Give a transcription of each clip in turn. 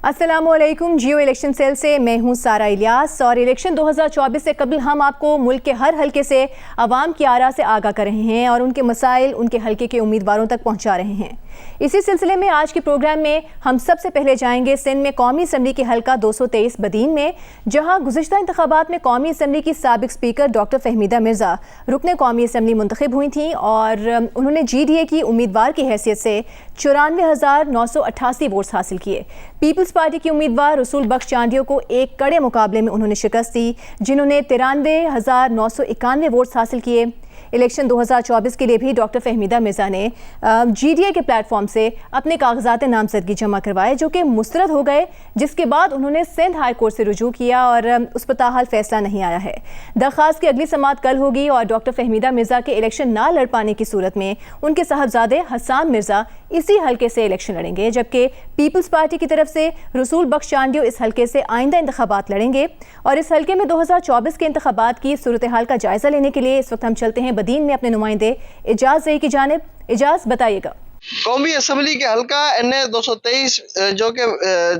अस्सलामुअलैकुम। जियो election cell से मैं हूं सारा इलियास और इलेक्शन 2024 से कबल हम आपको मुल्क के हर हलके से आवाम की आरा से आगाह कर रहे हैं और उनके मसाइल उनके हलके के उम्मीदवारों तक पहुंचा रहे हैं। इसी सिलसिले में आज के प्रोग्राम में हम सबसे पहले जाएंगे सिंध में कौमी असम्बली के हलका 223 बदीन में, जहां गुज़िश्ता इंतखाबात में कौमी असम्बली की साबिक स्पीकर डॉक्टर फहमीदा मिर्ज़ा रुकने कौमी असम्बली मुंतखब हुई थी और उन्होंने GDA की उम्मीदवार की हैसियत से 94,988 वोट्स हासिल किए। पीपल्स पार्टी की उम्मीदवार रसूल बख्श चांडियों को एक कड़े मुकाबले में उन्होंने शिकस्त दी, जिन्होंने 93,991 वोट्स हासिल किए। इलेक्शन 2024 के लिए भी डॉक्टर फहमीदा मिर्ज़ा ने GDA के प्लेटफॉर्म से अपने कागजात नामजदगी जमा करवाए, जो कि मुस्तरद हो गए, जिसके बाद उन्होंने सिंध हाई कोर्ट से रुजू किया और उस पर ताहाल फैसला नहीं आया है। दरख्वास्त की अगली समाअत कल होगी और डॉक्टर फहमीदा मिर्ज़ा के इलेक्शन ना लड़ पाने की सूरत में उनके साहबजादे हसान मिर्ज़ा इसी हल्के से इलेक्शन लड़ेंगे, जबकि पीपल्स पार्टी की तरफ से रसूल बख्श चांडियों इस हल्के से आइंदा इंतखाबात लड़ेंगे। और इस हल्के में 2024 के इंतखाबात की सूरत हाल का जायजा लेने के लिए इस वक्त हम चलते हैं बदीन में अपने नुमाइंदे इजाज रई की जानिब। इजाज, बताइएगा। कौमी असम्बली के हल्का NA 223 जो कि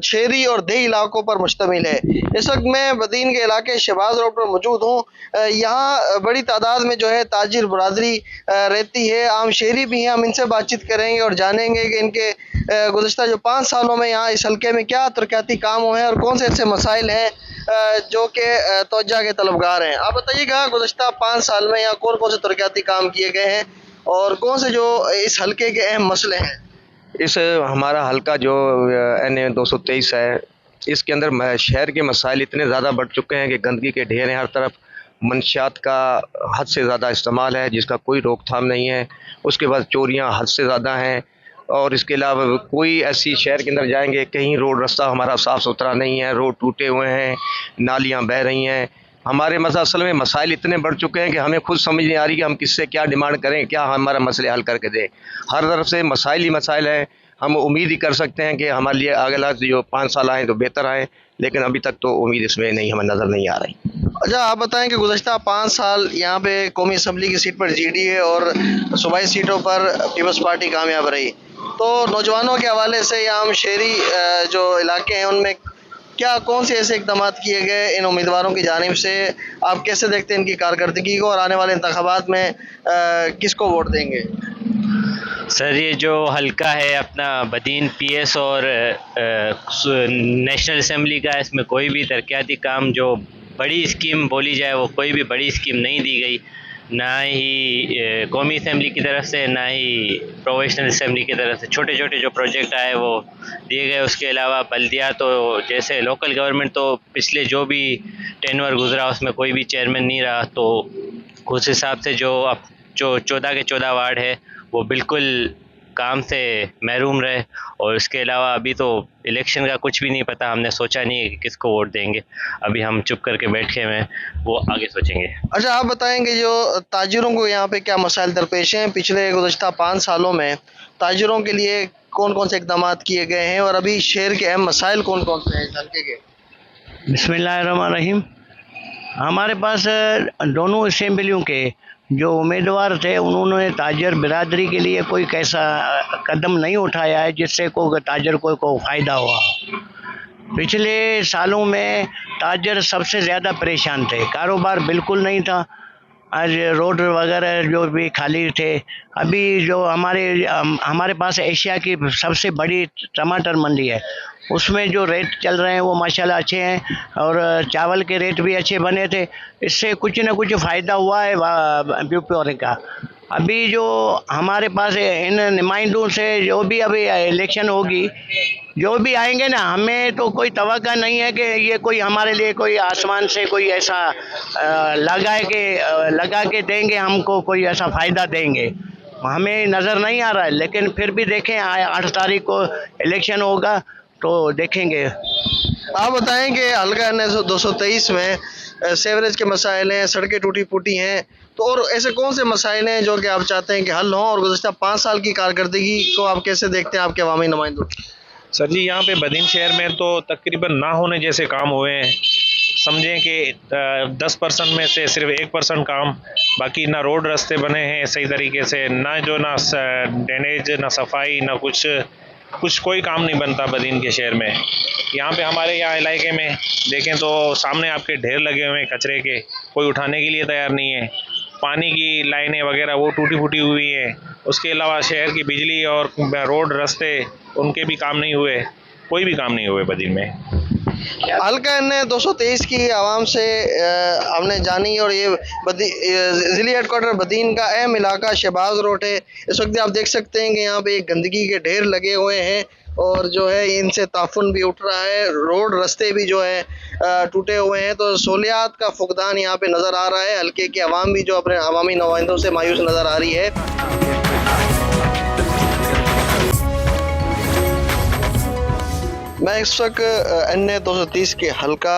शहरी और देही इलाकों पर मुश्तमिल है। इस वक्त मैं बदीन के इलाके शहबाज रोड पर मौजूद हूँ। यहाँ बड़ी तादाद में जो है ताजिर बरादरी रहती है, आम शहरी भी हैं। हम इनसे बातचीत करेंगे और जानेंगे कि इनके गुज़िश्ता जो 5 सालों में यहाँ इस हल्के में क्या तरक्याती काम हुए हैं और कौन से ऐसे मसाइल हैं जो कि तवज्जो के तलबगार हैं। आप बताइएगा, गुज़िश्ता 5 साल में यहाँ कौन कौन से तरक्याती काम किए गए हैं और कौन से जो इस हल्के के अहम मसले हैं? इस हमारा हल्का जो NA 223 है, इसके अंदर शहर के मसाइल इतने ज़्यादा बढ़ चुके हैं कि गंदगी के ढेर हैं हर तरफ, मंशियात का हद से ज़्यादा इस्तेमाल है जिसका कोई रोकथाम नहीं है। उसके बाद चोरियां हद से ज़्यादा हैं और इसके अलावा कोई ऐसी शहर के अंदर जाएंगे कहीं रोड रास्ता हमारा साफ़ सुथरा नहीं है, रोड टूटे हुए हैं, नालियाँ बह रही हैं। हमारे असल में मसाइल इतने बढ़ चुके हैं कि हमें खुद समझ नहीं आ रही कि हम किससे क्या डिमांड करें, क्या हमारा मसले हल करके दें। हर तरफ से मसाइल ही मसाइल हैं। हम उम्मीद ही कर सकते हैं कि हमारे लिए अगला जो 5 साल आए तो बेहतर आए, लेकिन अभी तक तो उम्मीद इसमें नहीं हमें नज़र नहीं आ रही। अच्छा, आप बताएं कि गुज़िश्ता 5 साल यहाँ पे कौमी असम्बली की सीट पर GDA और सूबाई सीटों पर पीपल्स पार्टी कामयाब रही, तो नौजवानों के हवाले से या हम शहरी जो इलाके हैं उनमें क्या कौन से ऐसे इक़दाम किए गए इन उम्मीदवारों की जानिब से? आप कैसे देखते हैं इनकी कारकर्दगी को और आने वाले इंतखाबात में किसको वोट देंगे? सर, ये जो हल्का है अपना बदीन PS और नेशनल असम्बली का, इसमें कोई भी तरक्याती काम जो बड़ी स्कीम बोली जाए वो कोई भी बड़ी स्कीम नहीं दी गई, ना ही कौमी असम्बली की तरफ से ना ही प्रोविजनल असम्बली की तरफ से। छोटे छोटे जो प्रोजेक्ट आए वो दिए गए। उसके अलावा बल्दिया तो जैसे लोकल गवर्नमेंट तो पिछले जो भी टेन्योर गुजरा उसमें कोई भी चेयरमैन नहीं रहा, तो उस हिसाब से जो अब जो 14 के 14 वार्ड है वो बिल्कुल काम से महरूम रहे। और उसके अलावा अभी तो इलेक्शन का कुछ भी नहीं पता, हमने सोचा नहीं है कि किसको वोट देंगे। अभी हम चुप करके बैठे हुए हैं, वो आगे सोचेंगे। अच्छा, आप बताएंगे जो ताजिरों को यहाँ पे क्या मसाइल दरपेश हैं? पिछले गुज़िश्ता 5 सालों में ताजिरों के लिए कौन कौन से इक़दाम किए गए हैं और अभी शहर के अहम मसाइल कौन कौन से हैं इस हल्के के? बिस्मिल्लाहिर्रहमानिर्रहीम। हमारे पास दोनों असेंबलियों के जो उम्मीदवार थे उन्होंने ताजर बिरादरी के लिए कोई कैसा कदम नहीं उठाया है जिससे ताजर को फ़ायदा हुआ। पिछले सालों में ताजर सबसे ज़्यादा परेशान थे, कारोबार बिल्कुल नहीं था। आज रोड वगैरह जो भी खाली थे। अभी जो हमारे पास एशिया की सबसे बड़ी टमाटर मंडी है, उसमें जो रेट चल रहे हैं वो माशाल्लाह अच्छे हैं और चावल के रेट भी अच्छे बने थे। इससे कुछ न कुछ फ़ायदा हुआ है पीपल का। अभी जो हमारे पास इन नुमाइंदों से जो भी अभी इलेक्शन होगी, जो भी आएंगे ना, हमें तो कोई तवक्का नहीं है कि ये कोई हमारे लिए कोई आसमान से कोई ऐसा लगा के देंगे, हमको कोई ऐसा फ़ायदा देंगे, हमें नज़र नहीं आ रहा है। लेकिन फिर भी देखें, 8 तारीख को इलेक्शन होगा तो देखेंगे। आप बताएं कि हल्का NA 223 में सेवरेज के मसाइल हैं, सड़कें टूटी फूटी हैं, तो और ऐसे कौन से मसाइल हैं जो कि आप चाहते हैं कि हल हों? और गुज़िश्ता 5 साल की कारकर्दगी को आप कैसे देखते हैं आपके अवामी नुमाइंदों? सर जी, यहाँ पे बदीन शहर में तो तकरीबन ना होने जैसे काम हुए हैं। समझें कि 10% में से सिर्फ 1% काम, बाकी ना रोड रास्ते बने हैं सही तरीके से, ना ड्रेनेज, ना सफाई, ना कुछ कुछ कोई काम नहीं बनता बदीन के शहर में। यहाँ पे हमारे यहाँ इलाके में देखें तो सामने आपके ढेर लगे हुए हैं कचरे के, कोई उठाने के लिए तैयार नहीं है। पानी की लाइनें वगैरह वो टूटी फूटी हुई हैं। उसके अलावा शहर की बिजली और रोड रास्ते उनके भी काम नहीं हुए, कोई भी काम नहीं हुए बदीन में। हल्का एन 223 की आवाम से हमने जानी, और ये जिले हेडक्वार्टर बदीन का अहम इलाका शहबाज रोड है। इस वक्त आप देख सकते हैं कि यहाँ पे गंदगी के ढेर लगे हुए हैं और जो है इनसे ताफुन भी उठ रहा है। रोड रास्ते भी जो है टूटे हुए हैं, तो सहूलियात का फुकदान यहाँ पे नज़र आ रहा है। हल्के की आवाम भी जो अपने अवामी नुमाइंदों से मायूस नज़र आ रही है। मैं इस वक्त एन 230 के हल्का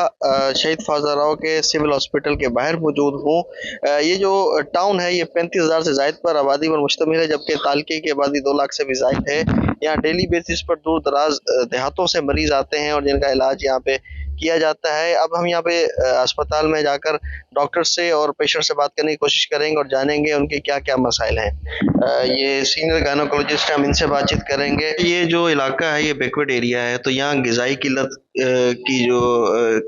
शहीद फाज़ल राव के सिविल हॉस्पिटल के बाहर मौजूद हूँ। ये जो टाउन है ये 35,000 से ज़ायद पर आबादी पर मुश्तमिल है, जबकि तालके की आबादी 2 लाख से भी ज़ायद है। यहाँ डेली बेसिस पर दूर दराज देहातों से मरीज आते हैं और जिनका इलाज यहाँ पे किया जाता है। अब हम यहाँ पे अस्पताल में जाकर डॉक्टर से और पेशेंट से बात करने की कोशिश करेंगे और जानेंगे उनके क्या क्या मसाइल हैं। ये सीनियर गायनोकोलॉजिस्ट हैं, हम इनसे बातचीत करेंगे। ये जो इलाका है ये बैकवर्ड एरिया है, तो यहाँ ग़िज़ाई किल्लत की जो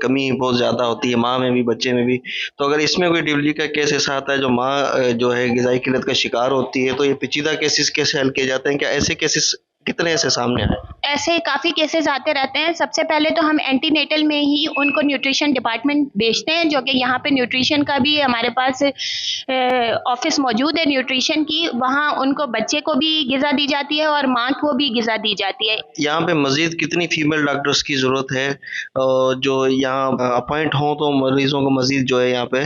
कमी बहुत ज़्यादा होती है, माँ में भी बच्चे में भी। तो अगर इसमें कोई डिलीवरी का केस ऐसा आता है जो माँ जो है ग़िज़ाई किल्लत का शिकार होती है, तो ये पेचीदा केसेस कैसे हल किए जाते हैं? क्या ऐसे केसेस कितने ऐसे सामने आए? ऐसे काफ़ी केसेस आते रहते हैं। सबसे पहले तो हम एंटीनेटल में ही उनको न्यूट्रिशन डिपार्टमेंट भेजते हैं, जो कि यहाँ पे न्यूट्रिशन का भी हमारे पास ऑफिस मौजूद है न्यूट्रिशन की। वहाँ उनको बच्चे को भी ग़िज़ा दी जाती है और माँ को भी ग़िज़ा दी जाती है। यहाँ पे मज़ीद कितनी फीमेल डॉक्टर्स की ज़रूरत है जो यहाँ अपॉइंट हों तो मरीजों को मज़ीद जो है यहाँ पे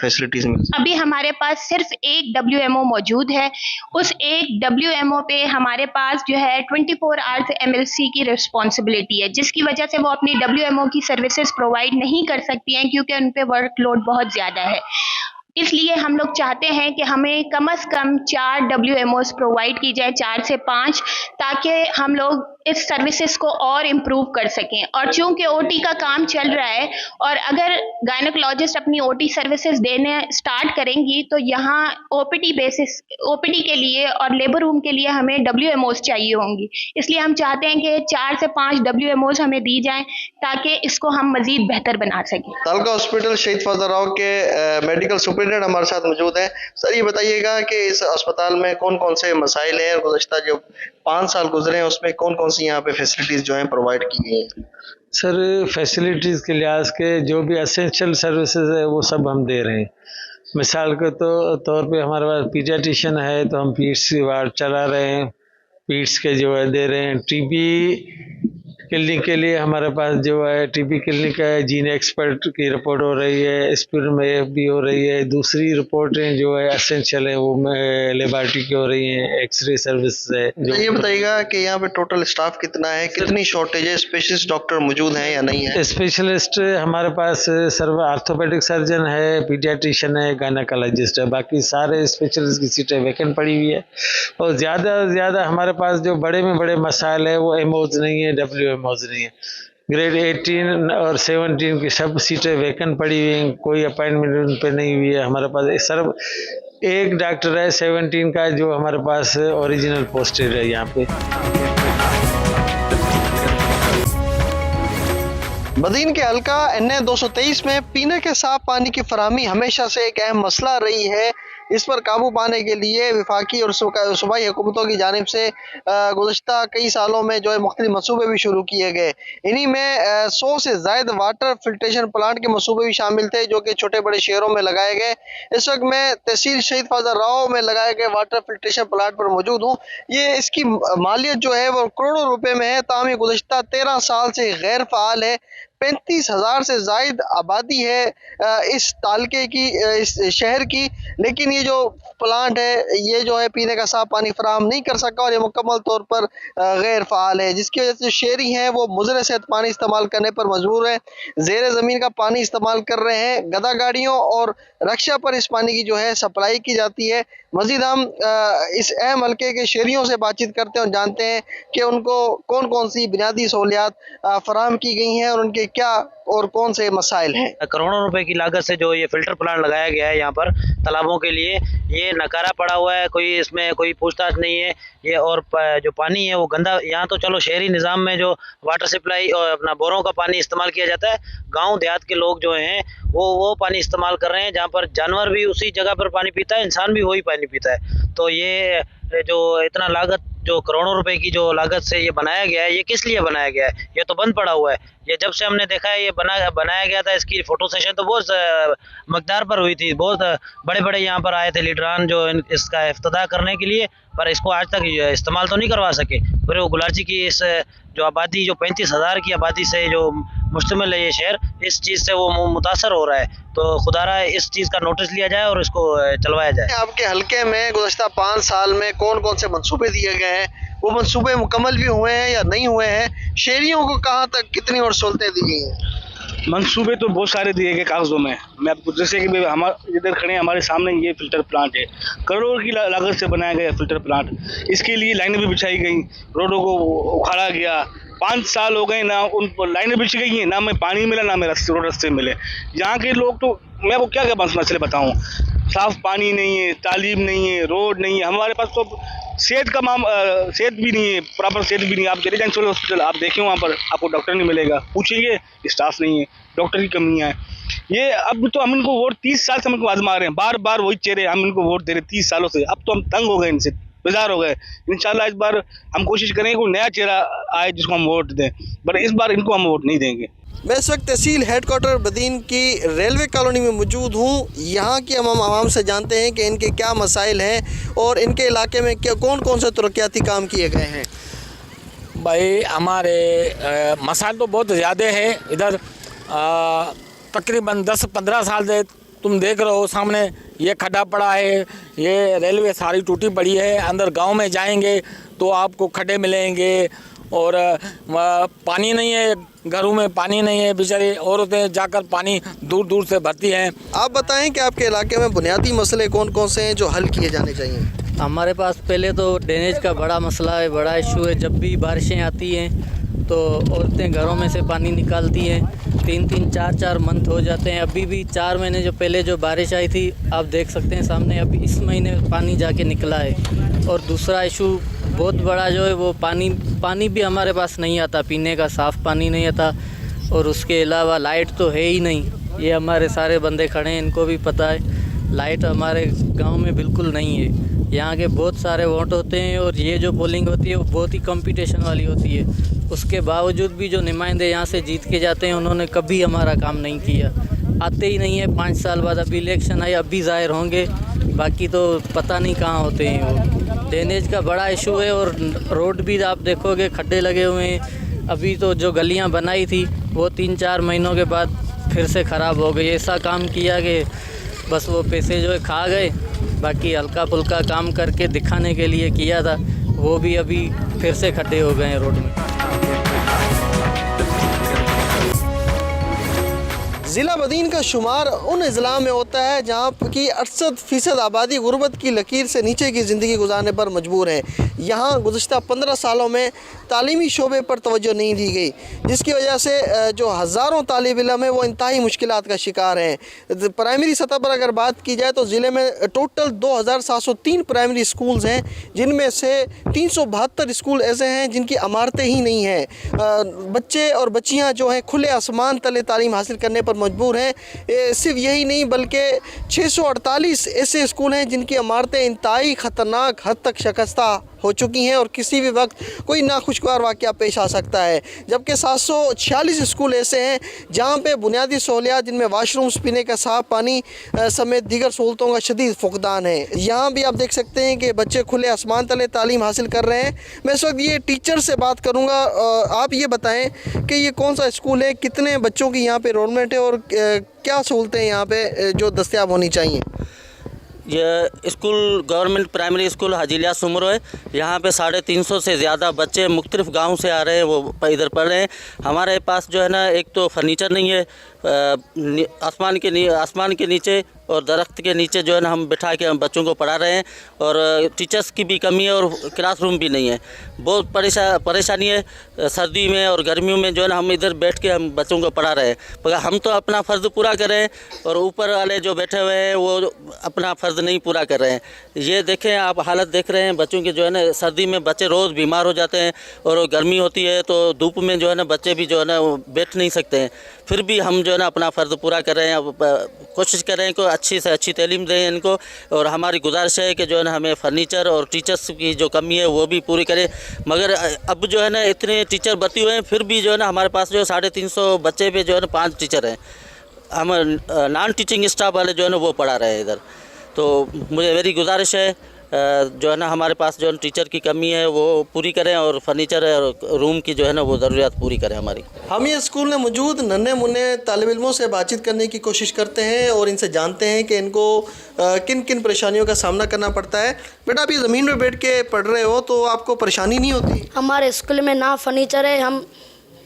फैसिलिटीज़ मिल सके? अभी हमारे पास सिर्फ एक WMO मौजूद है। उस एक WMO पे हमारे पास जो है 24 आवर्स MLC की रिस्पॉन्सिबिलिटी है, जिसकी वजह से वो अपनी WMO की सर्विसेज प्रोवाइड नहीं कर सकती हैं, क्योंकि उन पे वर्कलोड बहुत ज़्यादा है। इसलिए हम लोग चाहते हैं कि हमें कम से कम 4 WMOs प्रोवाइड की जाए, 4 से 5, ताकि हम लोग इस सर्विसेज को और इम्प्रूव कर सकें। और चूंकि OT का काम चल रहा है और अगर गायनोकोलॉजिस्ट अपनी OT सर्विसेज देने स्टार्ट करेंगी तो यहाँ OPD के लिए और लेबर रूम के लिए हमें WMOs चाहिए होंगी। इसलिए हम चाहते हैं कि 4 से 5 WMOs हमें दी जाएं ताकि इसको हम मजीद बेहतर बना सकें। तालका हॉस्पिटल शहीद फाज़ल राव के मेडिकल सुपरिटेंडेंट हमारे साथ मौजूद हैं। सर, ये बताइएगा कि इस अस्पताल में कौन कौन से मसाइल हैं और गुज़श्ता जो 5 साल गुजरे हैं उसमें कौन कौन सी यहाँ पे फैसिलिटीज़ जो हैं प्रोवाइड की गई हैं? सर, फैसिलिटीज़ के लिहाज के जो भी एसेंशियल सर्विसेज है वो सब हम दे रहे हैं। मिसाल के तौर पे हमारे पास पीडियाट्रिशियन है तो हम पीड्स की वार्ड चला रहे हैं, पीड्स के जो है दे रहे हैं। TB क्लिनिक के लिए हमारे पास जो है TB क्लिनिक है, जीन एक्सपर्ट की रिपोर्ट हो रही है, स्पिरिट में भी हो रही है। दूसरी रिपोर्टें जो है एसेंशियल है वो लेबॉरेटरी की हो रही हैं, एक्सरे सर्विस है। तो ये बताइएगा कि यहाँ पे टोटल स्टाफ कितना है, कितनी शॉर्टेज है, स्पेशलिस्ट डॉक्टर मौजूद हैं या नहीं है? स्पेशलिस्ट हमारे पास सर्व आर्थोपेडिक सर्जन है, पीडियाट्रिशियन है, गायनेकोलॉजिस्ट है। बाकी सारे स्पेशलिस्ट की सीटें वैकेंट पड़ी हुई है। और ज़्यादा से ज़्यादा हमारे पास जो बड़े में बड़े मसाइल है वो एमओज नहीं है, WMOs नहीं है। ग्रेड 18 और 17 की सब सीटें वैकेंट पड़ी हुई हैं, कोई अपॉइंटमेंट उन पे नहीं हुई है। हमारे पास सिर्फ एक डॉक्टर है 17 का जो हमारे पास ओरिजिनल पोस्टेड है यहाँ पे। बदीन के हल्का NA 223 में पीने के साफ पानी की फराहमी हमेशा से एक अहम मसला रही है। इस पर काबू पाने के लिए वफाकी और सूबाई हुकूमतों की जानिब से गुज़श्ता कई सालों में जो है मुख्तलिफ मनसूबे भी शुरू किए गए। इन्हीं में 100 से ज़ायद वाटर फिल्ट्रेशन प्लांट के मनसूबे भी शामिल थे जो कि छोटे बड़े शहरों में लगाए गए। इस वक्त मैं तहसील शहीद फाज़ल राव में लगाए गए वाटर फिल्ट्रेशन प्लांट पर मौजूद हूँ। ये इसकी मालियत जो है वो करोड़ों रुपए में है, ताहम ये गुज़श्ता 13 साल से गैर फ़ाल है। 35,000 से ज़ायद आबादी है इस तालके की, इस शहर की, लेकिन ये जो प्लांट है ये जो है पीने का साफ पानी फराहम नहीं कर सका और ये मुकम्मल तौर पर गैर फ़ाल है, जिसकी वजह से शहरी हैं वो मुज़र सेहत पानी इस्तेमाल करने पर मजबूर हैं। ज़ेर ज़मीन का पानी इस्तेमाल कर रहे हैं। गदा गाड़ियों और रक्षा पर इस पानी की जो है सप्लाई की जाती है। मज़ीद हम इस अहम हल्के के शहरियों से बातचीत करते हैं और जानते हैं कि उनको कौन कौन सी बुनियादी सहूलियात फराहम की गई हैं और उनके क्या और कौन से मसाइल हैं? करोड़ों रुपए की लागत से जो ये फिल्टर प्लांट लगाया गया है यहाँ पर तालाबों के लिए, ये नकारा पड़ा हुआ है, कोई इसमें कोई पूछताछ नहीं है। ये और जो पानी है वो गंदा, यहाँ तो चलो शहरी निज़ाम में जो वाटर सप्लाई और अपना बोरों का पानी इस्तेमाल किया जाता है, गांव देहात के लोग जो हैं वो पानी इस्तेमाल कर रहे हैं, जहाँ पर जानवर भी उसी जगह पर पानी पीता है, इंसान भी वही पानी पीता है। तो ये जो इतना लागत, जो करोड़ों रुपए की जो लागत से ये बनाया गया है, ये किस लिए बनाया गया है? ये तो बंद पड़ा हुआ है। ये जब से हमने देखा है ये बनाया गया था, इसकी फोटो सेशन तो बहुत मकदार पर हुई थी, बहुत बड़े बड़े यहाँ पर आए थे लीडरान जो इसका इफ्तिताह करने के लिए, पर इसको आज तक इस्तेमाल तो नहीं करवा सके। फिर वो गुलारची की इस जो आबादी, जो 35,000 की आबादी से जो मुश्तमिल है ये शहर, इस चीज़ से वो मुतासर हो रहा है। तो खुदारा इस चीज़ का नोटिस लिया जाए और इसको चलवाया जाए। आपके हल्के में गुज़श्ता 5 साल में कौन कौन से मंसूबे दिए गए हैं, वो मंसूबे मुकम्मल भी हुए हैं या नहीं हुए हैं? शहरियों को कहाँ तक कितनी और सहूलतें दी गई हैं? मंसूबे तो बहुत सारे दिए गए कागजों में। मैं आपको जैसे कि हमारे इधर खड़े हैं, हमारे सामने ये फिल्टर प्लांट है, करोड़ों की लागत से बनाया गया फिल्टर प्लांट। इसके लिए लाइनें भी बिछाई गई, रोडों को उखाड़ा गया। 5 साल हो गए ना, उन लाइनें बिछ गई हैं, ना में पानी मिला, ना में रास्ते मिले। यहाँ के लोग तो मैं वो क्या मसले बताऊँ, साफ पानी नहीं है, तालीम नहीं है, रोड नहीं है। हमारे पास तो सेहत भी नहीं है, प्रॉपर सेहत भी नहीं है। आप चले जाएँ सिविल हॉस्पिटल, आप देखें वहाँ पर आपको डॉक्टर नहीं मिलेगा, पूछेंगे स्टाफ नहीं है, डॉक्टर की कमियाँ हैं। ये अब तो हम इनको वोट 30 साल से हम इनको आजमा रहे हैं, बार बार वही चेहरे हम इनको वोट दे रहे 30 सालों से। अब तो हम तंग हो गए इनसे, बेजार हो गए। इंशाल्लाह इस बार हम कोशिश करेंगे कोई नया चेहरा आए जिसको हम वोट दें, पर इस बार इनको हम वोट नहीं देंगे। मैं इस वक्त तहसील हेडक्वार्टर बदीन की रेलवे कॉलोनी में मौजूद हूँ। यहाँ की हम आवाम से जानते हैं कि इनके क्या मसाइल हैं और इनके इलाके में क्या कौन कौन से तरक्याती काम किए गए हैं। भाई हमारे मसाइल तो बहुत ज़्यादा है इधर। तकरीबन 10-15 साल से तुम देख रहे हो सामने ये खड्डा पड़ा है, ये रेलवे सारी टूटी पड़ी है। अंदर गांव में जाएंगे तो आपको खड्डे मिलेंगे और पानी नहीं है, घरों में पानी नहीं है, बेचारी औरतें जाकर पानी दूर दूर से भरती हैं। आप बताएं कि आपके इलाके में बुनियादी मसले कौन कौन से हैं जो हल किए जाने चाहिए? हमारे पास पहले तो ड्रेनेज का बड़ा मसला है, बड़ा इशू है। जब भी बारिशें आती हैं तो औरतें घरों में से पानी निकालती हैं, 3-3, 4-4 मंथ हो जाते हैं। अभी भी 4 महीने जो पहले जो बारिश आई थी, आप देख सकते हैं सामने, अभी इस महीने पानी जाके निकला है। और दूसरा इशू बहुत बड़ा जो है वो पानी भी हमारे पास नहीं आता, पीने का साफ़ पानी नहीं आता। और उसके अलावा लाइट तो है ही नहीं। ये हमारे सारे बंदे खड़े हैं, इनको भी पता है लाइट हमारे गांव में बिल्कुल नहीं है। यहाँ के बहुत सारे वोट होते हैं और ये जो पोलिंग होती है वो बहुत ही कंपटीशन वाली होती है। उसके बावजूद भी जो नुमाइंदे यहाँ से जीत के जाते हैं, उन्होंने कभी हमारा काम नहीं किया, आते ही नहीं है। 5 साल बाद अभी इलेक्शन आए, अभी ज़ाहिर होंगे, बाकी तो पता नहीं कहाँ होते हैं वो। ड्रेनेज का बड़ा इशू है और रोड भी आप देखोगे खड्डे लगे हुए हैं। अभी तो जो गलियाँ बनाई थी वो 3-4 महीनों के बाद फिर से ख़राब हो गई। ऐसा काम किया कि बस वो पैसे जो है खा गए, बाकी हल्का फुल्का काम करके दिखाने के लिए किया था, वो भी अभी फिर से खड्डे हो गए हैं रोड में। ज़िला बदीन का शुमार उन अजला में होता है जहाँ की 68% आबादी गुर्बत की लकीर से नीचे की ज़िंदगी गुजारने पर मजबूर है। यहाँ गुज़श्ता 15 सालों में तालीमी शोबे पर तवज्जो नहीं दी गई, जिसकी वजह से जो हज़ारों तालिब इल्म है वो इंतहाई मुश्किलात का शिकार हैं। प्राइमरी सतह पर अगर बात की जाए तो ज़िले में टोटल 2703 प्राइमरी स्कूल्स हैं, जिनमें से 372 स्कूल ऐसे हैं जिनकी इमारतें ही नहीं हैं। बच्चे और बच्चियाँ जो हैं खुले आसमान तले तालीम हासिल करने पर मजबूर हैं। सिर्फ यही नहीं बल्कि 648 ऐसे स्कूल हैं जिनकी इमारतें इंतहाई ख़तरनाक हद तक शिकस्ता हो चुकी हैं और किसी भी वक्त कोई नाखुशगवार वाक़या पेश आ सकता है। जबकि 746 स्कूल ऐसे हैं जहाँ पे बुनियादी सहूलियात, जिनमें वाशरूम्स, पीने का साफ़ पानी समेत दीगर सहूलतों का शदीद फुकदान है। यहाँ भी आप देख सकते हैं कि बच्चे खुले आसमान तले तालीम हासिल कर रहे हैं। मैं इस वक्त ये टीचर से बात करूँगा। आप ये बताएँ कि ये कौन सा स्कूल है, कितने बच्चों की यहाँ पर एनरोलमेंट है और क्या सहूलतें यहाँ पर जो दस्तियाब होनी चाहिए? ये school government primary school Hajilia Soomro है। यहाँ पे 350 से ज़्यादा बच्चे मुख्तलिफ गांव से आ रहे हैं, वो इधर पढ़ रहे हैं। हमारे पास जो है ना, एक तो फर्नीचर नहीं है आसमान के नीचे, और दरख्त के नीचे जो है ना हम बिठा के हम बच्चों को पढ़ा रहे हैं। और टीचर्स की भी कमी है और क्लासरूम भी नहीं है, बहुत परेशानी है सर्दी में और गर्मियों में जो है ना हम इधर बैठ के हम बच्चों को पढ़ा रहे हैं। मगर हम तो अपना फ़र्ज़ पूरा कर रहे हैं और ऊपर वाले जो बैठे हुए हैं वो अपना फ़र्ज़ नहीं पूरा कर रहे हैं। ये देखें आप हालत देख रहे हैं बच्चों की, जो है ना सर्दी में बच्चे रोज़ बीमार हो जाते हैं और गर्मी होती है तो धूप में जो है ना बच्चे भी जो है ना बैठ नहीं सकते हैं। फिर भी हम जो है ना अपना फ़र्ज़ पूरा कर रहे हैं। अब कोशिश कर रहे हैं कि अच्छी से अच्छी तालीम दें इनको। और हमारी गुजारिश है कि जो है ना हमें फर्नीचर और टीचर्स की जो कमी है वो भी पूरी करें। मगर अब जो है ना इतने टीचर भर्ती हुए हैं फिर भी जो है ना हमारे पास जो 350 बच्चे पे जो है ना 5 टीचर हैं। हम नॉन टीचिंग स्टाफ वाले जो है ना वो पढ़ा रहे हैं इधर। तो मुझे मेरी गुजारिश है जो है ना हमारे पास जो टीचर की कमी है वो पूरी करें और फर्नीचर और रूम की जो है ना वो ज़रूरियात पूरी करें हमारी। हम ये स्कूल में मौजूद नन्हे मुन्ने तालिब इल्मों से बातचीत करने की कोशिश करते हैं और इनसे जानते हैं कि इनको किन किन परेशानियों का सामना करना पड़ता है। बेटा, आप ये ज़मीन में बैठ के पढ़ रहे हो तो आपको परेशानी नहीं होती? हमारे स्कूल में ना फर्नीचर है, हम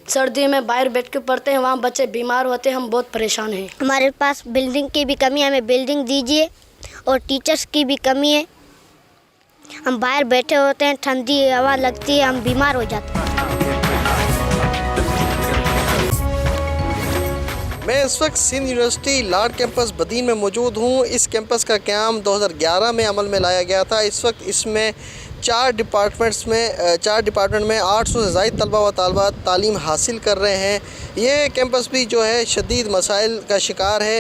सर्दी में बाहर बैठ के पढ़ते हैं, वहाँ बच्चे बीमार होते हैं, हम बहुत परेशान हैं। हमारे पास बिल्डिंग की भी कमी है, हमें बिल्डिंग दीजिए। और टीचर्स की भी कमी है, हम बाहर बैठे होते हैं, ठंडी हवा लगती है, हम बीमार हो जाते हैं। मैं इस वक्त सिंध यूनिवर्सिटी लाड कैंपस बदीन में मौजूद हूँ। इस कैंपस का क़याम 2011 में अमल में लाया गया था। इस वक्त इसमें 4 डिपार्टमेंट में 800 से ज़ायद तलबा व तालिबात तालीम हासिल कर रहे हैं। ये कैंपस भी जो है शदीद मसाइल का शिकार है।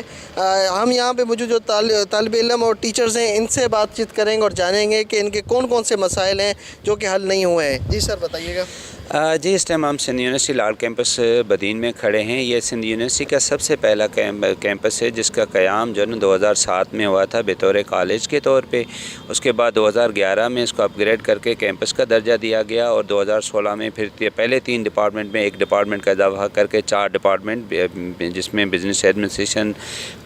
हम यहाँ पे मौजूद जो तालिब इल्म और टीचर्स हैं इनसे बातचीत करेंगे और जानेंगे कि इनके कौन कौन से मसाइल हैं जो कि हल नहीं हुए हैं। जी सर, बताइएगा। जी, इस टाइम हम सिंध यूनिवर्सिटी लाड कैंपस बदीन में खड़े हैं। ये सिंध यूनिवर्सिटी का सबसे पहला कैंपस है जिसका क़याम जो है 2007 में हुआ था बतौर कॉलेज के तौर पे। उसके बाद 2011 में इसको अपग्रेड करके कैंपस का दर्जा दिया गया और 2016 में फिर पहले 3 डिपार्टमेंट में 1 डिपार्टमेंट का इजाफा करके 4 डिपार्टमेंट जिसमें business administration,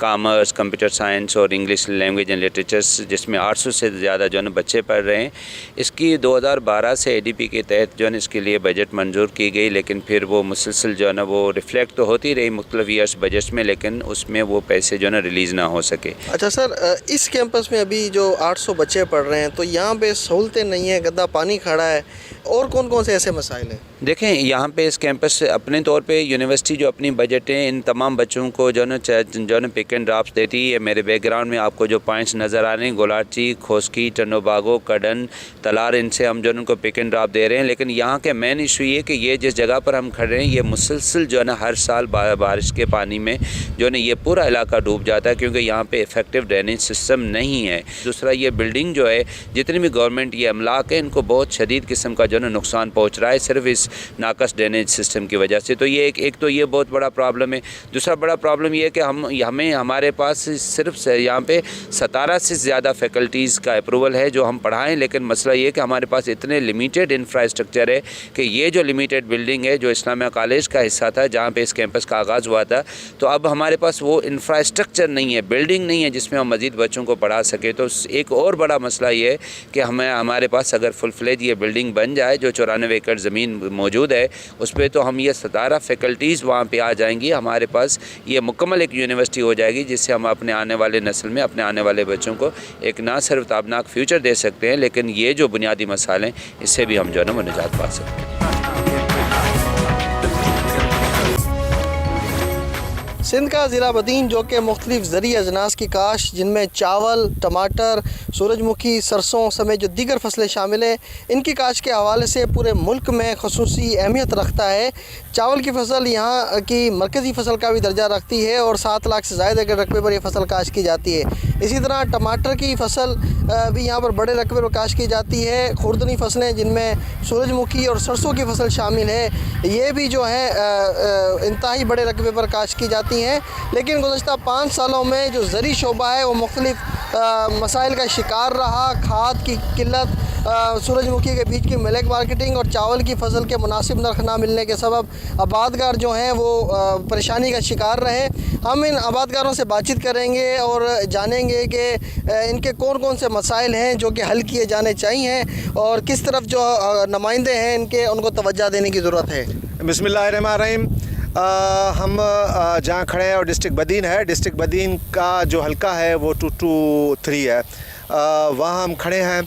commerce, computer science और इंग्लिश लैंग्वेज एंड लिटरेचर्स, जिसमें 800 से ज़्यादा जो है बच्चे पढ़ रहे हैं। इसकी 2012 से ADP के तहत जो है इसके लिए बजट मंजूर की गई, लेकिन फिर वो मुसलसल जो है ना वो रिफ्लेक्ट तो होती रही मुख्तलिफ ईयर्स बजट में, लेकिन उसमें वो पैसे जो है ना रिलीज़ ना हो सके। अच्छा सर, इस कैंपस में अभी जो 800 बच्चे पढ़ रहे हैं तो यहाँ पे सहूलतें नहीं है, गंदा पानी खड़ा है, और कौन कौन से ऐसे मसाइल हैं? देखें, यहाँ पे इस कैंपस अपने तौर पे यूनिवर्सिटी जो अपनी बजट है इन तमाम बच्चों को जो है पिक एंड ड्रॉप्स देती है। मेरे बैकग्राउंड में आपको जो पॉइंट्स नज़र आ रहे हैं, गोलाची, खोसकी, टनोबागो, कडन, तलार, इनसे हम जो उनको पिक एंड ड्रॉप दे रहे हैं। लेकिन यहाँ के मेन इशू ये कि ये जिस जगह पर हम खड़े हैं ये मुसलसल जो है ना हर साल बारिश के पानी में जो है ना ये पूरा इलाका डूब जाता है, क्योंकि यहाँ पे इफेक्टिव ड्रेनेज सिस्टम नहीं है। दूसरा, ये बिल्डिंग जो है जितनी भी गवर्नमेंट ये अमलाक है इनको बहुत शदीद किस्म का जो है नुकसान पहुँच रहा है सिर्फ इस नाकस ड्रेनेज सिस्टम की वजह से। तो ये एक तो ये बहुत बड़ा प्रॉब्लम है। दूसरा बड़ा प्रॉब्लम ये है कि हमें हमारे पास सिर्फ यहाँ पे 17 से ज़्यादा फैकल्टीज़ का अप्रूवल है जो हम पढ़ाएं, लेकिन मसला ये है कि हमारे पास इतने लिमिटेड इंफ्रास्ट्रक्चर है कि ये जो लिमिटेड बिल्डिंग है जो इस्लामिया कॉलेज का हिस्सा था जहाँ पे इस कैंपस का आगाज़ हुआ था, तो अब हमारे पास वो इंफ्रास्ट्रक्चर नहीं है, बिल्डिंग नहीं है जिसमें हम मज़ीद बच्चों को पढ़ा सके। तो एक और बड़ा मसला ये है कि हमारे पास अगर फुल फ्लेज ये बिल्डिंग बन जाए जो 94 एकड़ ज़मीन मौजूद है उस पर, तो हम ये 17 फैकल्टीज़ वहाँ पे आ जाएंगी। हमारे पास ये मुकम्मल एक यूनिवर्सिटी हो जाएगी जिससे हम अपने आने वाले नस्ल में अपने आने वाले बच्चों को एक ना सिर्फ ताबनाक फ्यूचर दे सकते हैं, लेकिन ये जो बुनियादी मसाले हैं इससे भी हम जो है ना वो निजात पा सकते हैं। सिंध का ज़िला बदीन जो कि मुख्तलिफ ज़रूरी अजनास की काश जिनमें चावल, टमाटर, सूरजमुखी, सरसों समेत जो दीगर फसलें शामिल हैं, इनकी काश के हवाले से पूरे मुल्क में खसूसी अहमियत रखता है। चावल की फसल यहाँ की मरकज़ी फसल का भी दर्जा रखती है और 7 लाख से ज़ायद एकड़ रकबे पर यह फसल काश की जाती है। इसी तरह टमाटर की फसल भी यहाँ पर बड़े रकबे पर काश की जाती है। खुर्दनी फसलें जिनमें सूरजमुखी और सरसों की फसल शामिल है, ये भी जो है इंतहाई बड़े रकबे पर काश की जाती हैं। लेकिन गुज़श्ता 5 सालों में जो ज़रूरी शोबा है वो मुख्तलिफ मसाइल का शिकार रहा। खाद की किल्लत, सूरजमुखी के बीज की मिल्क मार्केटिंग और चावल की फसल के मुनासिब नर्ख ना मिलने के सबब आबादगार जो हैं वो परेशानी का शिकार रहे। हम इन आबादगारों से बातचीत करेंगे और जानेंगे कि इनके कौन कौन से मसाइल हैं जो कि हल किए जाने चाहिए और किस तरफ जो नुमाइंदे हैं इनके उनको तवज्जो देने की ज़रूरत है। बिस्मिल्लाहिर्रहमानिर्रहीम। हम जहाँ खड़े हैं और डिस्ट्रिक्ट बदीन है। डिस्ट्रिक्ट बदीन का जो हलका है वो 223 है, वहाँ हम खड़े हैं।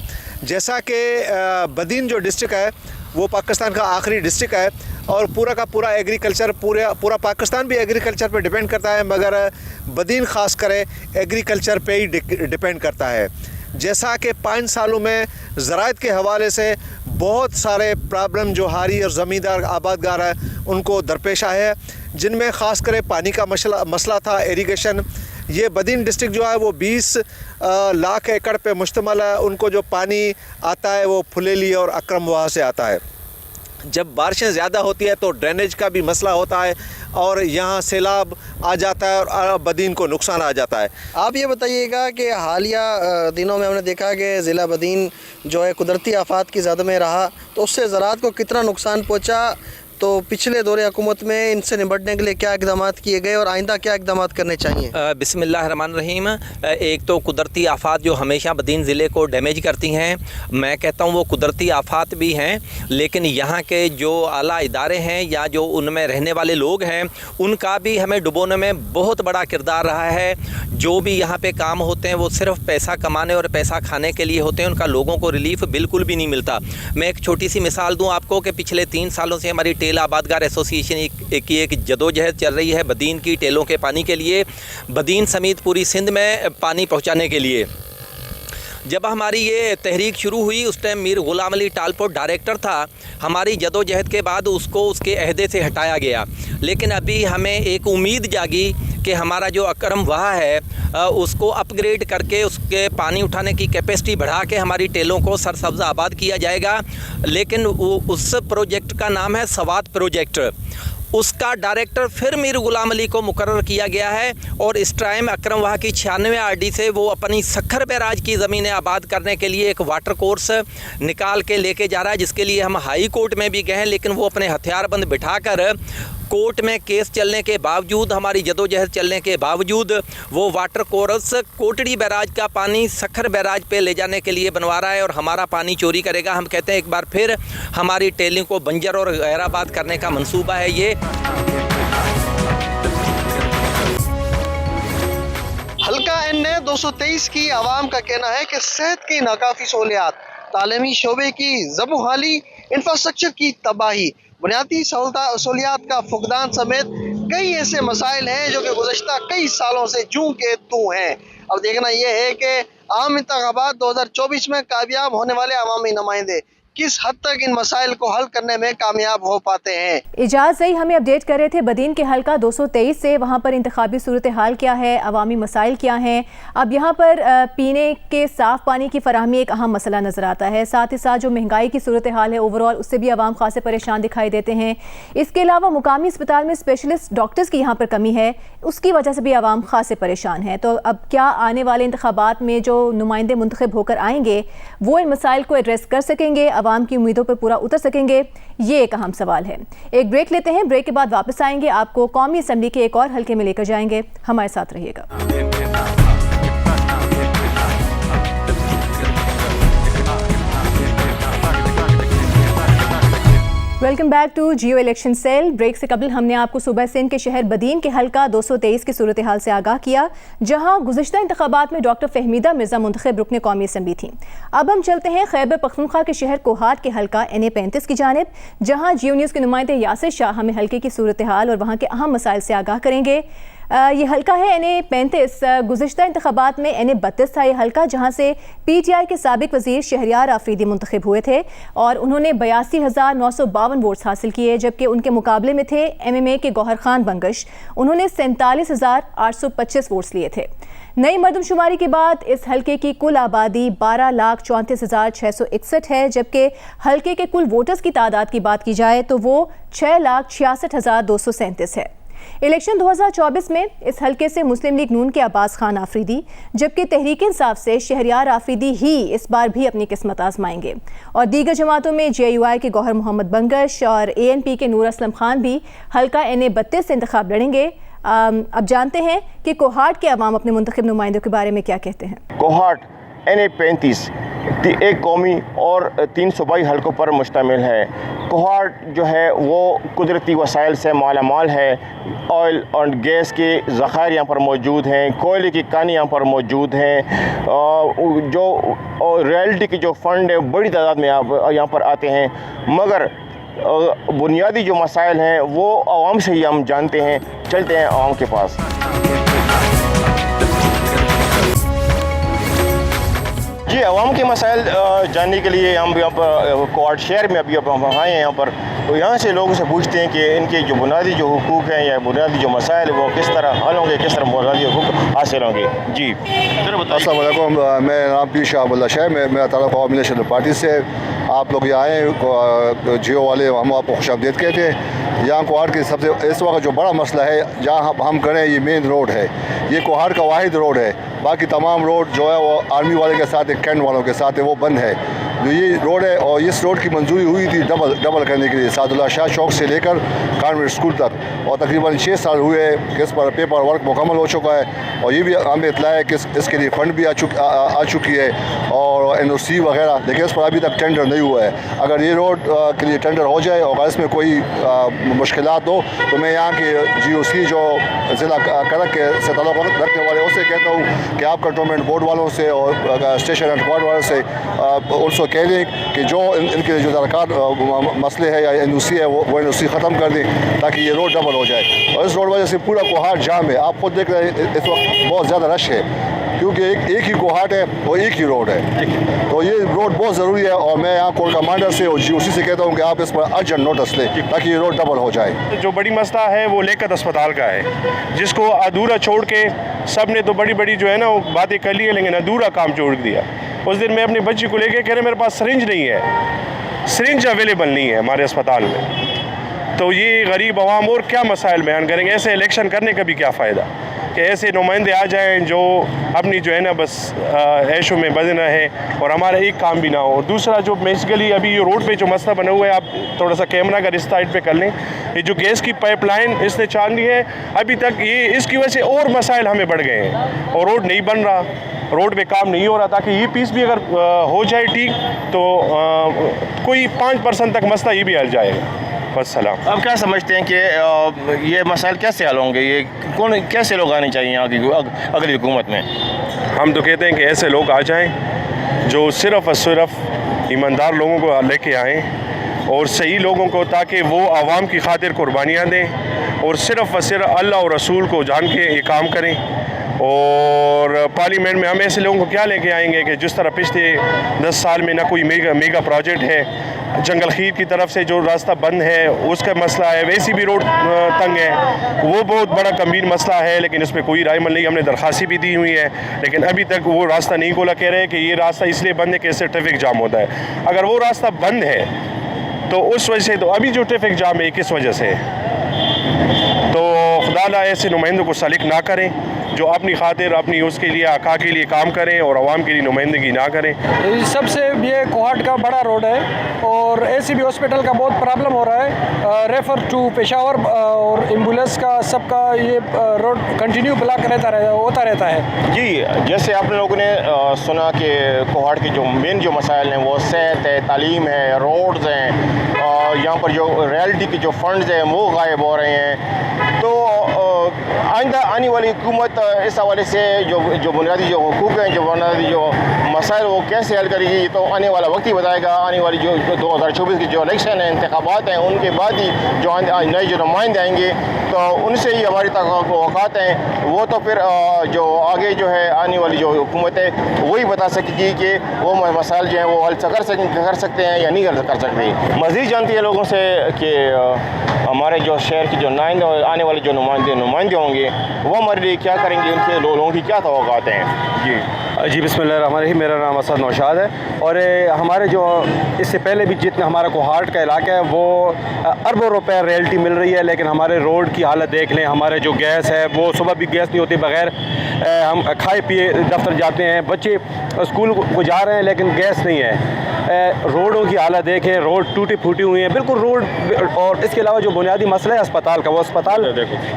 जैसा कि बदीन जो डिस्ट्रिक्ट है वो पाकिस्तान का आखिरी डिस्ट्रिक्ट है और पूरा का पूरा एग्रीकल्चर, पूरा पाकिस्तान भी एग्रीकल्चर पे डिपेंड करता है, मगर बदीन ख़ास करे एग्रीकल्चर पे ही डिपेंड करता है। जैसा कि 5 सालों में ज़राअत के हवाले से बहुत सारे प्रॉब्लम जो हारी और ज़मींदार आबादगार है उनको दरपेश आए हैं, जिनमें ख़ास करे पानी का मसला था, इरिगेशन। ये बदीन डिस्ट्रिक्ट जो है वो 20 लाख एकड़ पे मुश्तमल है। उनको जो पानी आता है वो फुलेली और अक्रम वहाँ से आता है। जब बारिशें ज़्यादा होती है तो ड्रेनेज का भी मसला होता है और यहाँ सैलाब आ जाता है और बदीन को नुकसान आ जाता है। आप ये बताइएगा कि हालिया दिनों में हमने देखा कि ज़िला बदीन जो है कुदरती आफात की ज़द में रहा, तो उससे ज़राअत को कितना नुकसान पहुँचा, तो पिछले दौरे हुकूमत में इनसे निपटने के लिए क्या इक़दाम किए गए और आइंदा क्या इक़दाम करने चाहिए? बिस्मिल्लाहिर्रहमानिर्रहीम। एक तो कुदरती आफात जो हमेशा बदीन ज़िले को डैमेज करती हैं, मैं कहता हूँ वो कुदरती आफात भी हैं, लेकिन यहाँ के जो आला इदारे हैं या जो उनमें रहने वाले लोग हैं उनका भी हमें डुबोने में बहुत बड़ा किरदार रहा है। जो भी यहाँ पे काम होते हैं वो सिर्फ पैसा कमाने और पैसा खाने के लिए होते हैं, उनका लोगों को रिलीफ बिल्कुल भी नहीं मिलता। मैं एक छोटी सी मिसाल दूँ आपको कि पिछले 3 सालों से हमारी टेल आबादगार एसोसिएशन की एक जदोजहद चल रही है बदीन की टेलों के पानी के लिए, बदीन समेत पूरी सिंध में पानी पहुँचाने के लिए। जब हमारी ये तहरीक शुरू हुई उस टाइम मीर गुलाम अली टालपोट डायरेक्टर था। हमारी जदोजहद के बाद उसको उसके अहदे से हटाया गया, लेकिन अभी हमें एक उम्मीद जागी कि हमारा जो अकरम वहा है उसको अपग्रेड करके उसके पानी उठाने की कैपेसिटी बढ़ा के हमारी टेलों को सरसब्ज़ आबाद किया जाएगा। लेकिन उस प्रोजेक्ट का नाम है सवात प्रोजेक्ट। उसका डायरेक्टर फिर मीर गुलाम अली को मुकर्रर किया गया है और इस टाइम अकरम वहा की 96 RD से वो अपनी सखर बैराज की ज़मीनें आबाद करने के लिए एक वाटर कोर्स निकाल के लेके जा रहा है, जिसके लिए हम हाई कोर्ट में भी गए हैं, लेकिन वो अपने हथियारबंद बिठाकर कोर्ट में केस चलने के बावजूद, हमारी जदोजहद चलने के बावजूद वो वाटर कोर्स कोटड़ी बैराज का पानी सखर बैराज पे ले जाने के लिए बनवा रहा है और हमारा पानी चोरी करेगा। हम कहते हैं एक बार फिर हमारी टेलिंग को बंजर और गैराबाद करने का मंसूबा है ये। हल्का NA 223 की आवाम का कहना है कि सेहत की नाकाफी सहूलियात, तालीमी शोबे की ज़बूहाली, इंफ्रास्ट्रक्चर की तबाही, बुनियादी सहूलियात का फुकदान समेत कई ऐसे मसाइल हैं जो कि गुज़श्ता कई सालों से जूं के तूं हैं। अब देखना यह है कि आम इंतखाबात 2024 में कामयाब होने वाले अवामी नुमाइंदे किस हद तक इन मसाइल को हल करने में कामयाब हो पाते हैं। इजाज़ सही हमें अपडेट कर रहे थे बदीन के हल्का 223 से, वहाँ पर इंतखाबी सूरत हाल क्या है, अवामी मसाइल क्या हैं। अब यहाँ पर पीने के साफ़ पानी की फराहमी एक अहम मसला नज़र आता है। साथ ही साथ जो महंगाई की सूरत हाल है ओवरऑल, उससे भी अवाम खासे परेशान दिखाई देते हैं। इसके अलावा मुकामी अस्पताल में स्पेशलिस्ट डॉक्टर्स की यहाँ पर कमी है, उसकी वजह से भी अवाम खासे परेशान है। तो अब क्या आने वाले इंतखाबात में जो नुमाइंदे मुंतखब होकर आएंगे वो इन मसाइल को एड्रेस कर सकेंगे, अवाम की उम्मीदों पर पूरा उतर सकेंगे, ये एक अहम सवाल है। एक ब्रेक लेते हैं, ब्रेक के बाद वापस आएंगे, आपको कौमी असेंबली के एक और हल्के में लेकर जाएंगे। हमारे साथ रहिएगा। Welcome back to Geo election cell. Break से कबल हमने आपको सुबह सिंध के शहर बदीन के हल्का 223 की सूरत हाल से आगाह किया, जहां गुज़श्ता इंतखाबात में डॉक्टर फहमीदा मिर्ज़ा मुंतखब रुकन कौमी असम्बली थी। अब हम चलते हैं खैबर पख्तूनख्वा के शहर कोहाट के हल्का NA 35 की जानिब, जहां जियो न्यूज़ के नुमाइंदे यासिर शाह हमें हल्के की सूरत हाल और वहाँ के अहम मसाइल से आगाह करेंगे। ये हल्का है NA 35। गुज़श्ता इंतखाबात में NA 32 था ये हल्का, जहाँ से PTI के साबिक वज़ीर शहरियार आफरीदी मुंतखब हुए थे और उन्होंने 82,952 वोट्स हासिल किए, जबकि उनके मुकाबले में थे MMA के गौहर खान बंगश, उन्होंने 47,825 वोट्स लिए थे। नई मरदमशुमारी के बाद इस हल्के की कुल आबादी 12,34,661 है, जबकि हल्के के कुल वोटर्स की तादाद की बात की जाए तो वो 6,66,237 है। इलेक्शन 2024 में इस हल्के से मुस्लिम लीग नून के अब्बास खान आफरीदी, जबकि तहरीक इंसाफ से शहरियार आफरीदी ही इस बार भी अपनी किस्मत आजमाएंगे और दीगर जमातों में JUI के गौहर मोहम्मद बंगश और ANP के नूर असलम खान भी हल्का NA 32 से इंतखाब लड़ेंगे। अब जानते हैं कि कोहाट के अवाम अपने मुंतखब नुमाइंदों के बारे में क्या कहते हैं। कोहाट NA-35 एक कौमी और 3 सूबाई हलकों पर मुश्तमिल है। कोहाट जो है वो कुदरती वसाइल से मालामाल है। ऑयल और गैस के ज़खायर यहाँ पर मौजूद हैं, कोयले की कानी यहाँ पर मौजूद हैं। जो रॉयल्टी के जो फ़ंड है बड़ी तादाद में यहाँ पर आते हैं, मगर बुनियादी जो मसाइल हैं वो आवाम से ही हम जानते हैं। चलते हैं आवाम के पास। जी, आवाम के मसाइल जानने के लिए हम यहाँ पर कोहाट शहर में अभी हम आए हैं यहाँ पर, तो यहाँ से लोगों से पूछते हैं कि इनके जो बुनियादी जो हुकूक हैं या बुनियादी जो मसाइल वो किस तरह हल होंगे, किस तरह बुनियादी हुकूक हासिल होंगे। जी अस्सलाम वालेकुम, मैं नाम पीर शाह अब्दुल्ला शाह, मेरा ताल्लुक़ अवामी नेशनल पार्टी से। आप लोग यहाँ आए, जियो वाले हम आपको खुशामदीद कहते हैं। यहाँ कोहाट के सबसे इस वक्त जो बड़ा मसला है जहाँ हम करें, ये मेन रोड है। ये कोहाट का वाहिद रोड है, बाकी तमाम रोड जो है वो आर्मी वाले के साथ है, कैंट वालों के साथ है, वो बंद है। जो ये रोड है, और इस रोड की मंजूरी हुई थी डबल करने के लिए सादुल्ला शाह चौक से लेकर कॉन्वेंट स्कूल तक, और तकरीबन 6 साल हुए हैं कि इस पर पेपर वर्क मुकम्मल हो चुका है। और ये भी हमें इतला है कि इसके लिए फ़ंड भी आ चुकी है और NOC वगैरह, लेकिन इस पर अभी तक टेंडर नहीं हुआ है। अगर ये रोड के लिए टेंडर हो जाए और इसमें कोई मुश्किलात हो तो मैं यहाँ के GOC जो ज़िला करक के से ताल्लुक़ रखने वाले उससे कहता हूँ कि आप कंट्रोलमेंट बोर्ड वालों से और स्टेशन एंड क्वार्टर वालों से उनसे कह दें कि जो इनके जो दरकार मसले है या NOC है वो NOC ख़त्म कर दें ताकि ये रोड डबल हो जाए। और इस रोड वजह से पूरा कोहाट जाम है। आप खुद देख रहे हैं इस वक्त बहुत ज़्यादा रश है, क्योंकि एक ही कोहाट है और एक ही रोड है। तो ये रोड बहुत ज़रूरी है, और मैं यहाँ कोर कमांडर से और GOC से कहता हूँ कि आप इस पर अर्जेंट नोटिस लें ताकि ये रोड डबल हो जाए। जो बड़ी मसला है वो लेकर अस्पताल का है, जिसको अधूरा छोड़ के सब ने तो बड़ी बड़ी जो है ना वो बातें कर ली है, लेकिन अधूरा काम छोड़ दिया। उस दिन मैं अपनी बच्ची को लेके कह रहे मेरे पास सिरिंज नहीं है, सिरिंज अवेलेबल नहीं है हमारे अस्पताल में। तो ये गरीब आवाम और क्या मसाइल बयान करेंगे? ऐसे इलेक्शन करने का भी क्या फ़ायदा कि ऐसे नुमाइंदे आ जाएं जो अपनी जो है ना बस ऐशों में बंद रहें और हमारा एक काम भी ना हो। दूसरा जो बेसिकली अभी ये रोड पे जो मसला बना हुआ है, आप थोड़ा सा कैमरा अगर इस साइड पे कर लें, ये जो गैस की पाइपलाइन इसने चाल दी है, अभी तक ये इसकी वजह से और मसाइल हमें बढ़ गए हैं और रोड नहीं बन रहा, रोड पे काम नहीं हो रहा। ताकि ये पीस भी अगर हो जाए ठीक तो कोई 5% तक मसला ये भी हल जाएगा। बस सलाम। अब क्या समझते हैं कि ये मसाइल कैसे हल होंगे? ये कौन कैसे लोग आने चाहिए यहाँ की अगली हुकूमत में? हम तो कहते हैं कि ऐसे लोग आ जाएं जो सिर्फ़ और सिर्फ ईमानदार लोगों को लेके आएँ और सही लोगों को, ताकि वो आवाम की खातिर कुर्बानियाँ दें और सिर्फ़ अल्लाह और रसूल को जान के ये काम करें। और पार्लियामेंट में हम ऐसे लोगों को क्या लेके आएंगे कि जिस तरह पिछले 10 साल में ना कोई मेगा प्रोजेक्ट है, जंगल खीर की तरफ से जो रास्ता बंद है उसका मसला है, वैसी भी रोड तंग है, वो बहुत बड़ा गंभीर मसला है, लेकिन इस पर कोई रायमल नहीं। हमने दरख्वास्तें भी दी हुई है, लेकिन अभी तक वो रास्ता नहीं खोला। कह रहे हैं कि ये रास्ता इसलिए बंद है कि इससे ट्रैफिक जाम होता है। अगर वो रास्ता बंद है तो उस वजह से, तो अभी जो ट्रैफिक जाम है किस वजह से? तो खुदा ऐसे नुमाइंदों को सलीक ना करें जो अपनी खातिर अपनी उसके लिए आका के लिए काम करें और आवाम के लिए नुमाइंदगी ना करें। सबसे ये कोहाट का बड़ा रोड है और ACB हॉस्पिटल का बहुत प्रॉब्लम हो रहा है, रेफ़र टू पेशावर और एम्बुलेंस का सबका ये रोड कंटिन्यू ब्लॉक होता रहता है। जी, जैसे आप लोगों ने सुना कि कोहाट के जो मेन जो मसाइल हैं वो सेहत है, तालीम है, रोड्स हैं, यहाँ पर जो रॉयल्टी के जो फंड्स हैं वो गायब हो रहे हैं। तो आइंदा आने वाली हुकूमत इस हवाले से जो बुनियादी जो हुकूक हैं, जो बुनियादी जो मसाइल वो कैसे हल करेगी, तो आने वाला वक्त ही बताएगा। आने वाली जो 2024 की जो इलेक्शन है, इंतखाबात हैं, उनके बाद ही जो नए जो नुमाइंदे आएंगे तो उनसे ही हमारी तवक्कुआत हैं। वो तो फिर जो आगे जो है आने वाली जो हुकूमत है वही बता सकेगी कि वो मसाइल जो हैं वो हल कर सकते हैं या नहीं कर सकते। मज़ीद जानती है लोगों से कि हमारे जो शहर के जो आने वाले जो नुमाइंदे होंगे वो हमारे लिए क्या करेंगे, उनसे लोगों की क्या तवक्कुआत हैं। जी बिस्मिल्लाहिर्रहमानिर्रहीम, मेरा नाम असद नौशाद है और हमारे जो इससे पहले भी जितना हमारा कोहाट का इलाका है वो अरबों रुपए रॉयल्टी मिल रही है, लेकिन हमारे रोड की हालत देख लें। हमारे जो गैस है वो सुबह भी गैस नहीं होती, बगैर हम खाए पिए दफ्तर जाते हैं, बच्चे स्कूल को जा रहे हैं लेकिन गैस नहीं है। रोडों की हालत देखें, रोड टूटी फूटी हुई हैं बिल्कुल रोड। और इसके अलावा जो बुनियादी मसला है अस्पताल का, वो अस्पताल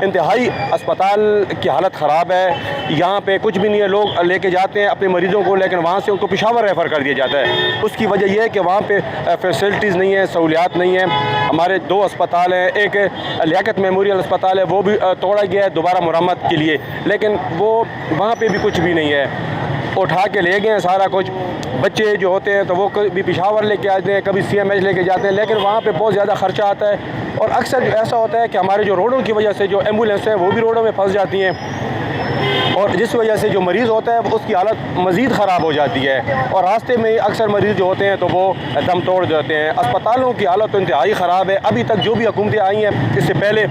इंतहाई अस्पताल की हालत ख़राब है। यहाँ पे कुछ भी नहीं है, लोग लेके जाते हैं अपने मरीज़ों को, लेकिन वहाँ से उनको पेशावर रेफ़र कर दिया जाता है। उसकी वजह यह है कि वहाँ पे फैसिलिटीज़ नहीं है, सहूलियात नहीं है। हमारे 2 अस्पताल हैं, एक लियाकत मेमोरियल अस्पताल है, वो भी तोड़ा गया है दोबारा मरम्मत के लिए, लेकिन वो वहाँ पे भी कुछ भी नहीं है। उठा के ले गए हैं सारा कुछ। बच्चे जो होते हैं तो वो कभी पेशावर लेके आते हैं, कभी CMH लेके जाते हैं, लेकिन वहाँ पे बहुत ज़्यादा ख़र्चा आता है। और अक्सर ऐसा होता है कि हमारे जो रोडों की वजह से जो एम्बुलेंस हैं वो भी रोडों में फंस जाती हैं, और जिस वजह से जो मरीज़ होता है उसकी हालत मज़ीद ख़राब हो जाती है, और रास्ते में अक्सर मरीज़ जो होते हैं तो वो दम तोड़ जाते हैं। अस्पतालों की हालत तो इंतहाई ख़राब है। अभी तक जो भी हुकूमतें आई हैं इससे पहले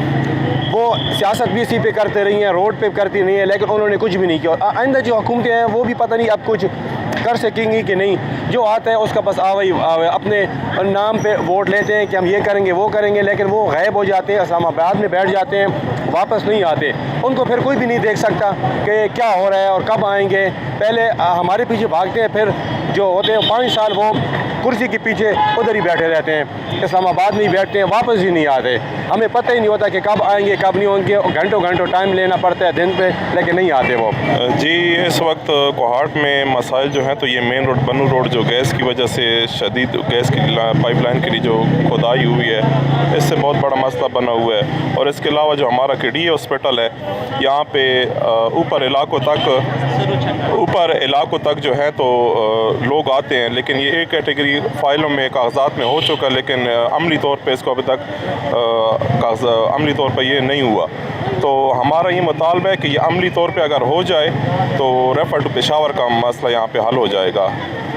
वो सियासत भी इसी पे करते रही हैं, रोड पे करती नहीं है, लेकिन उन्होंने कुछ भी नहीं किया। आइंदा जो हुकूमतें हैं वो भी पता नहीं अब कुछ कर सकेंगी कि नहीं। जो आता है उसका बस आवे अपने नाम पे वोट लेते हैं कि हम ये करेंगे वो करेंगे, लेकिन वो गायब हो जाते हैं, इस्लामाबाद में बैठ जाते हैं, वापस नहीं आते। उनको फिर कोई भी नहीं देख सकता कि क्या हो रहा है और कब आएंगे। पहले हमारे पीछे भागते हैं, फिर जो होते हैं 5 साल वो कुर्सी के पीछे उधर ही बैठे रहते हैं, इस्लामाबाद में ही बैठते हैं, वापस ही नहीं आते। हमें पता ही नहीं होता कि कब आएंगे कब नहीं होंगे, घंटों घंटों टाइम लेना पड़ता है दिन पे, लेकिन नहीं आते वो। जी, इस वक्त कोहाट में मसाइल जो हैं तो ये मेन रोड बनू रोड जो गैस की वजह से शदीद गैस की पाइपलाइन के लिए जो खुदाई हुई है, इससे बहुत बड़ा मसला बना हुआ है। और इसके अलावा जो हमारा KDA हॉस्पिटल है, यहाँ पे ऊपर इलाकों तक जो है तो लोग आते हैं, लेकिन ये एक कैटेगरी फ़ाइलों में कागजात में हो चुका, लेकिन अमली तौर पे इसको अभी तक अमली तौर पे ये नहीं हुआ। तो हमारा ये मुतालबा है कि ये अमली तौर पे अगर हो जाए तो रेफ़र टू पेशावर का मसला यहाँ पे हल हो जाएगा।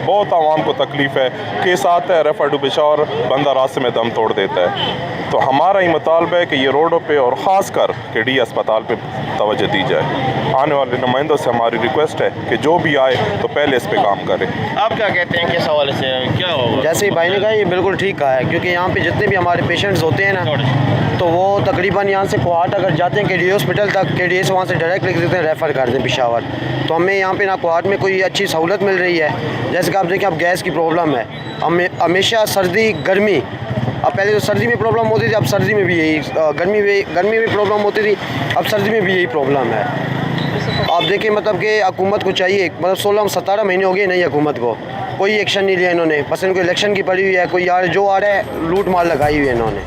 बहुत आवाम को तकलीफ़ है, केस आता है रेफ़र टू पेशावर, बंदा रास्ते में दम तोड़ देता है। तो हमारा ये मुतालबा है कि ये रोडों पे और ख़ास कर KDA अस्पताल पे तवज्जो दी जाए। आने वाले नुमाइंदों से हमारी रिक्वेस्ट है कि जो भी आए तो पहले इस पे काम करें। आप क्या कहते हैं, किस हवाले से क्या होगा? जैसे ही भाई ने कहा ये बिल्कुल ठीक कहा है, क्योंकि यहाँ पे जितने भी हमारे पेशेंट्स होते हैं ना, तो वो तकरीबन यहाँ से कोहाट अगर जाते हैं KDA हॉस्पिटल तक, KDA से वहाँ से डायरेक्ट लिख देते हैं, रेफ़र कर दें पेशावर। तो हमें यहाँ पे ना कोहाट में कोई अच्छी सहूलत मिल रही है। जैसे कि आप देखिए, अब गैस की प्रॉब्लम है, हमें हमेशा सर्दी गर्मी, अब पहले तो सर्दी में प्रॉब्लम होती थी, अब सर्दी में भी यही, गर्मी में प्रॉब्लम होती थी, अब सर्दी में भी यही प्रॉब्लम है। आप देखिए मतलब कि हुकूमत को चाहिए, मतलब 16-17 महीने हो गए नई हुकूमत को, कोई एक्शन नहीं लिया इन्होंने। बस इनको इलेक्शन की पड़ी हुई है, कोई यार जो आ रहा है लूट मार लगाई हुई है इन्होंने।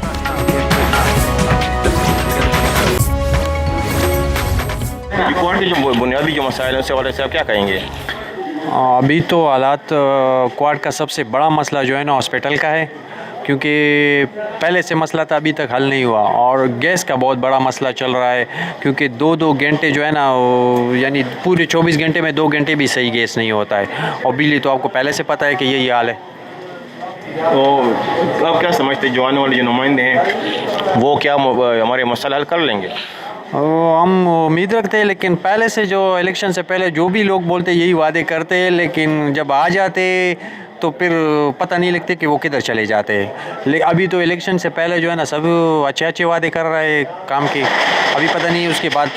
कोहाट के जो बुनियादी जो मसाइल हैं उसके हवाले से आप क्या कहेंगे? अभी तो हालात कोहाट का सबसे बड़ा मसला जो है ना हॉस्पिटल का है, क्योंकि पहले से मसला था अभी तक हल नहीं हुआ। और गैस का बहुत बड़ा मसला चल रहा है, क्योंकि 2-2 घंटे जो है ना, यानी पूरे 24 घंटे में 2 घंटे भी सही गैस नहीं होता है। और बिजली तो आपको पहले से पता है कि यही हाल है। तो आप क्या समझते हैं, जो आने वाले जो नुमाइंदे हैं वो क्या हमारे मसला हल कर लेंगे? हम उम्मीद रखते हैं, लेकिन पहले से जो इलेक्शन से पहले जो भी लोग बोलते यही वादे करते हैं, लेकिन जब आ जाते तो फिर पता नहीं लगते कि वो किधर चले जाते हैं। लेकिन अभी तो इलेक्शन से पहले जो है ना सब अच्छे वादे कर रहे हैं काम के, अभी पता नहीं उसके बाद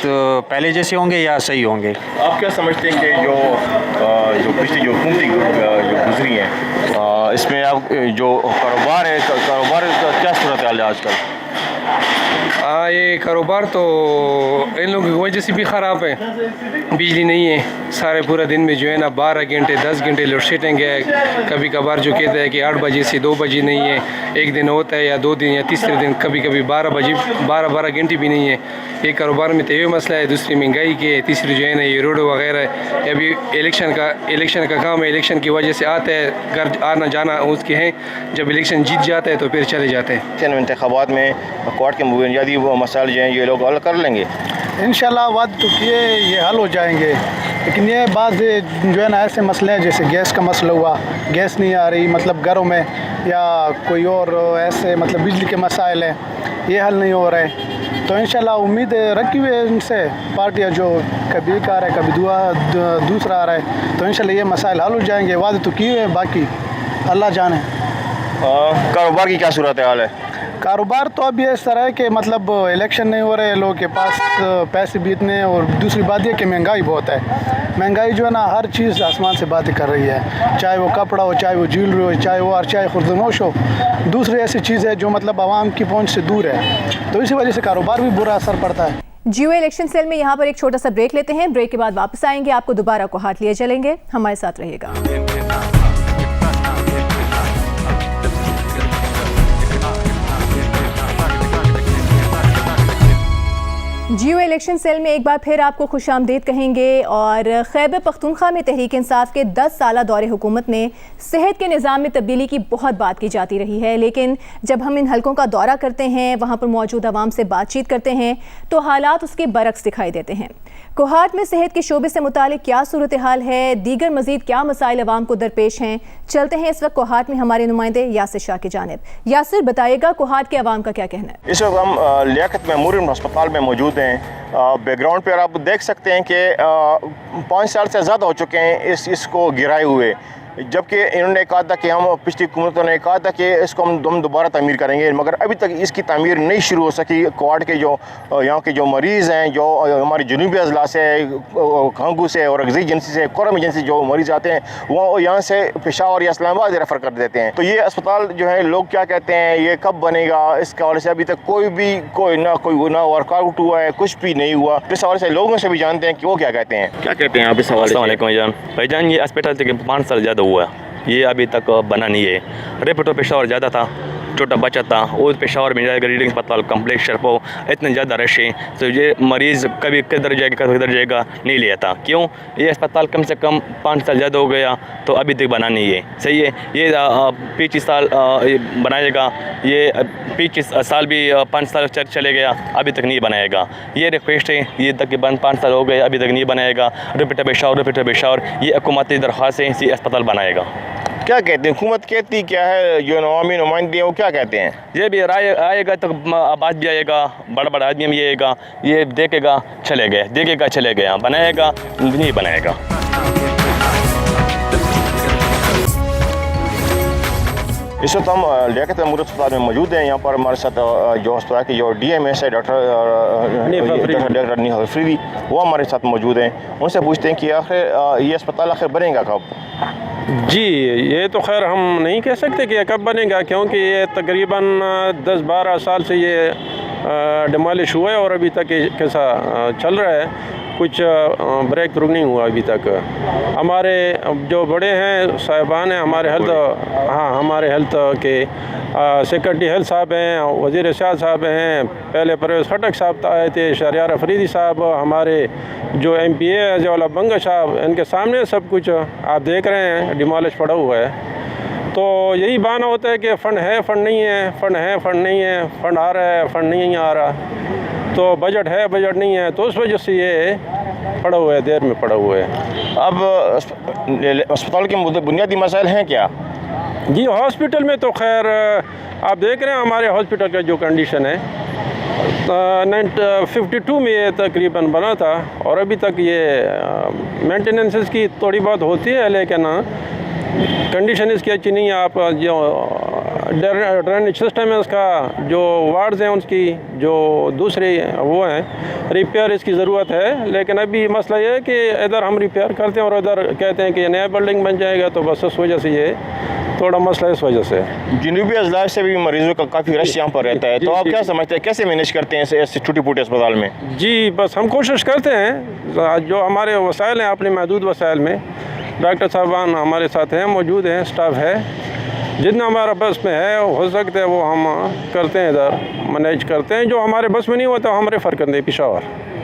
पहले जैसे होंगे या सही होंगे। आप क्या समझते हैं कि जो पिछली जो हुकूमती जो गुजरी हैं, इसमें आप जो कारोबार है, कारोबार का क्या सूरत हाल है आजकल? ये कारोबार तो इन लोगों की वजह से भी ख़राब है। बिजली नहीं है, सारे पूरा दिन में जो है ना 12 घंटे 10 घंटे लोड शेडिंग है। कभी कभार जो कहते हैं कि 8 बजे से 2 बजे नहीं है, एक दिन होता है या 2 दिन या तीसरे दिन कभी कभी 12 घंटे भी नहीं है। ये कारोबार में तो ये मसला है, दूसरी महंगाई की है, तीसरी जो है ना ये रोड वगैरह। अभी इलेक्शन का काम है, इलेक्शन की वजह से आता है, घर आना जाना उसके हैं, जब इलेक्शन जीत जाता है तो फिर चले जाते हैं। इंतखाबात में कोहाट के बुनियादी वो मसाइल जो हैं ये लोग हल कर लेंगे इंशाल्लाह। वाद तो किए ये हल हो जाएंगे, लेकिन ये बात जो है ना ऐसे मसले हैं, जैसे गैस का मसला हुआ, गैस नहीं आ रही मतलब घरों में, या कोई और ऐसे मतलब बिजली के मसाइल हैं, ये हल नहीं हो रहे। तो इंशाल्लाह उम्मीद रखी हुई है इनसे, पार्टियाँ जो कभी एक आ रहा है कभी दूसरा आ रहा है, तो इंशाल्लाह ये मसाइल हल हो जाएंगे। वादे तो किए हुए हैं, बाकी अल्लाह जाने। कारोबार की क्या सूरत हाल है? कारोबार तो अभी इस तरह है कि मतलब इलेक्शन नहीं हो रहे, लोगों के पास पैसे भी इतने, और दूसरी बात यह कि महंगाई बहुत है। महंगाई जो है ना हर चीज़ आसमान से बातें कर रही है, चाहे वो कपड़ा हो, चाहे वो ज्वेलरी हो, चाहे खुर्दनोश हो, दूसरी ऐसी चीज़ है जो मतलब आवाम की पहुंच से दूर है, तो इसी वजह से कारोबार भी बुरा असर पड़ता है। जियो इलेक्शन सेल में यहाँ पर एक छोटा सा ब्रेक लेते हैं। ब्रेक के बाद वापस आएंगे, आपको दोबारा को हाथ लिए चलेंगे, हमारे साथ रहिएगा। जियो इलेक्शन सेल में एक बार फिर आपको खुशामदीद कहेंगे। और खैबर पख्तूनख्वा में तहरीक इंसाफ के 10 साला दौरे हुकूमत में सेहत के निज़ाम में तब्दीली की बहुत बात की जाती रही है, लेकिन जब हम इन हलकों का दौरा करते हैं, वहाँ पर मौजूद आवाम से बातचीत करते हैं, तो हालात उसके बरक्स दिखाई देते हैं। कोहाट में सेहत के शोबे से मुतालिक क्या सूरत हाल है, दीगर मजीद क्या मसाइल आवाम को दरपेश हैं, चलते हैं इस वक्त कोहाट में हमारे नुमाइंदे यासिर शाह की जानिब। यासिर, बताइएगा कोहाट के आवाम का क्या कहना है? इस वक्त हम लियाकत मेमोरियल अस्पताल में मौजूद हैं। बैकग्राउंड पर आप देख सकते हैं कि 5 साल से ज़्यादा हो चुके हैं इसको गिराए हुए, जबकि इन्होंने कहा था कि हम पिछली हुकूमतों ने कहा था कि इसको हम दोबारा तामीर करेंगे, मगर अभी तक इसकी तामीर नहीं शुरू हो सकी। कोहाट के जो यहाँ के जो मरीज़ हैं, जो हमारे जनूबी अजला से, खांगू से और अगज़ी एजेंसी से, कोरम एजेंसी जो मरीज़ आते हैं वो यहाँ से पेशावर या इस्लामाबाद रेफ़र कर देते हैं। तो ये अस्पताल जो है लोग क्या कहते हैं ये कब बनेगा, इसके हवाले से अभी तक कोई ना वर्कआउट हुआ है, कुछ भी नहीं हुआ। इस हवाले से लोगों से भी जानते हैं कि वो क्या कहते हैं। क्या कहते हैं आप इस हवाले से? भाईजान, ये अस्पताल से 5 साल ज़्यादा हुआ, ये अभी तक बना नहीं है। रेपटो पेशावर ज़्यादा था, छोटा बच्चा था, और पेशावर में जाएगा रीडिंग अस्पताल कम्प्लेक्स शरपो इतने ज़्यादा रश है, तो ये मरीज़ कभी किधर जाएगा कभी किधर जाएगा नहीं ले आता। क्यों? ये अस्पताल कम से कम 5 साल ज़्यादा हो गया, तो अभी तक बना नहीं है। सही है, ये 25 साल बनाएगा, ये 25 साल भी 5 साल चले गया, अभी तक नहीं बनाएगा। ये रिक्वेस्ट है, ये तक कि 5 साल हो गए अभी तक नहीं बनाएगा। रिपीटर पेशावर ये हुकूमती दरख्वास्त है, इसी अस्पताल बनाएगा। क्या कहते हैं हुकूमत कहती क्या है, जो नवामी नुमाइंदे हैं वो क्या कहते हैं? ये भी राय आएगा तो आवाज़ भी आएगा, बड़ा आदमी भी आएगा, ये देखेगा चले गया, बनाएगा नहीं बनाएगा। इस वक्त हम लियाकत मेमोरियल अस्पताल में मौजूद हैं। यहाँ पर हमारे साथ जो अस्पताल की जो DMS है डॉक्टर नीहा अफरीदी, वो हमारे साथ मौजूद हैं। उनसे पूछते हैं कि आखिर ये अस्पताल आखिर बनेगा कब? जी, ये तो खैर हम नहीं कह सकते कि कब बनेगा, क्योंकि ये तकरीबन 10-12 साल से ये डिमोलिश हुआ है और अभी तक कैसा चल रहा है, कुछ ब्रेक थ्रू नहीं हुआ अभी तक। हमारे जो बड़े हैं साहिबान हैं, हमारे हेल्थ के सेक्रेटरी हेल्थ साहब हैं, वज़ीर शाह साहब हैं, पहले परवेज़ खटक साहब आए थे, शहरियार अफरीदी साहब, हमारे जो MPA है जवाला बंगा साहब, इनके सामने सब कुछ आप देख रहे हैं डिमोलिश पड़ा हुआ है। तो यही बहाना होता है कि फ़ंड है, फ़ंड नहीं है, फ़ंड है, फ़ंड नहीं है, फ़ंड आ रहा है, फ़ंड नहीं आ रहा, तो बजट है, बजट नहीं है, तो उस वजह से ये पड़ा हुआ है, देर में पड़ा हुआ है। अब अस्पताल के बुनियादी मसाइल हैं क्या? जी, हॉस्पिटल में तो खैर आप देख रहे हैं हमारे हॉस्पिटल का जो कंडीशन है, 52 में ये तकरीबन बना था और अभी तक ये मेंटेनेंस की थोड़ी बहुत होती है, लेकिन कंडीशन इसकी अच्छी नहीं है। आप जो ड्रेनेज सिस्टम है उसका, जो वार्ड्स हैं उसकी जो दूसरे वो हैं, रिपेयर इसकी ज़रूरत है। लेकिन अभी मसला ये है कि इधर हम रिपेयर करते हैं और इधर कहते हैं कि नया बिल्डिंग बन जाएगा, तो बस उस वजह से ये थोड़ा मसला इस वजह से। जनूबी अजला से भी मरीजों का काफ़ी रश यहाँ पर रहता है, तो आप क्या समझते हैं कैसे मैनेज करते हैं ऐसे छोटी फूटे अस्पताल में? जी, बस हम कोशिश करते हैं, जो हमारे वसाइल हैं अपने महदूद वसाइल में, डॉक्टर साहबान हमारे साथ हैं, मौजूद हैं, स्टाफ है, जितना हमारा बस में है हो सकता है वो हम करते हैं, इधर मैनेज करते हैं। जो हमारे बस में नहीं होता हम रेफ़र करते हैं पेशावर।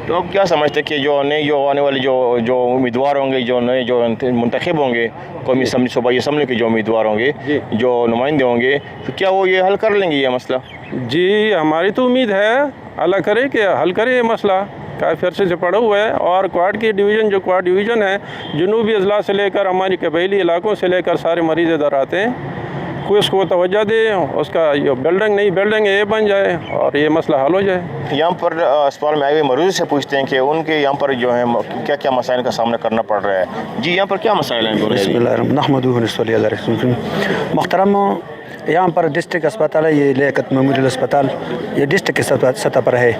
तो आप क्या समझते हैं कि जो नए जो आने वाले जो उम्मीदवार होंगे, जो नए जो मुंतखब होंगे, कौमी सूबाई असम्बली के जो उम्मीदवार होंगे, जो नुमाइंदे होंगे, तो क्या वो ये हल कर लेंगे ये मसला? जी, हमारी तो उम्मीद है अल्लाह करे कि हल करे ये मसला, काफ़ी अर्से से पड़ा हुआ है। और क्वाड की डिवीज़न, जो क्वाड डिवीज़न है, जनूबी अजला से लेकर हमारी कबीली इलाकों से लेकर सारे मरीज़ इधर आते हैं, कोई उसको तवज्जो दे, उसका जो बिल्डिंग ये बन जाए और ये मसला हल हो जाए। यहाँ पर अस्पताल में आए हुए मरीज़ से पूछते हैं कि उनके यहाँ पर जो है क्या क्या मसाइल का सामना करना पड़ रहा है। जी, यहाँ पर क्या मसाइल हैं? मोहतरम, यहाँ पर डिस्ट्रिक्ट अस्पताल है, ये लियाकत मेमोरियल अस्पताल, ये डिस्ट्रिक्ट के सतह पर है,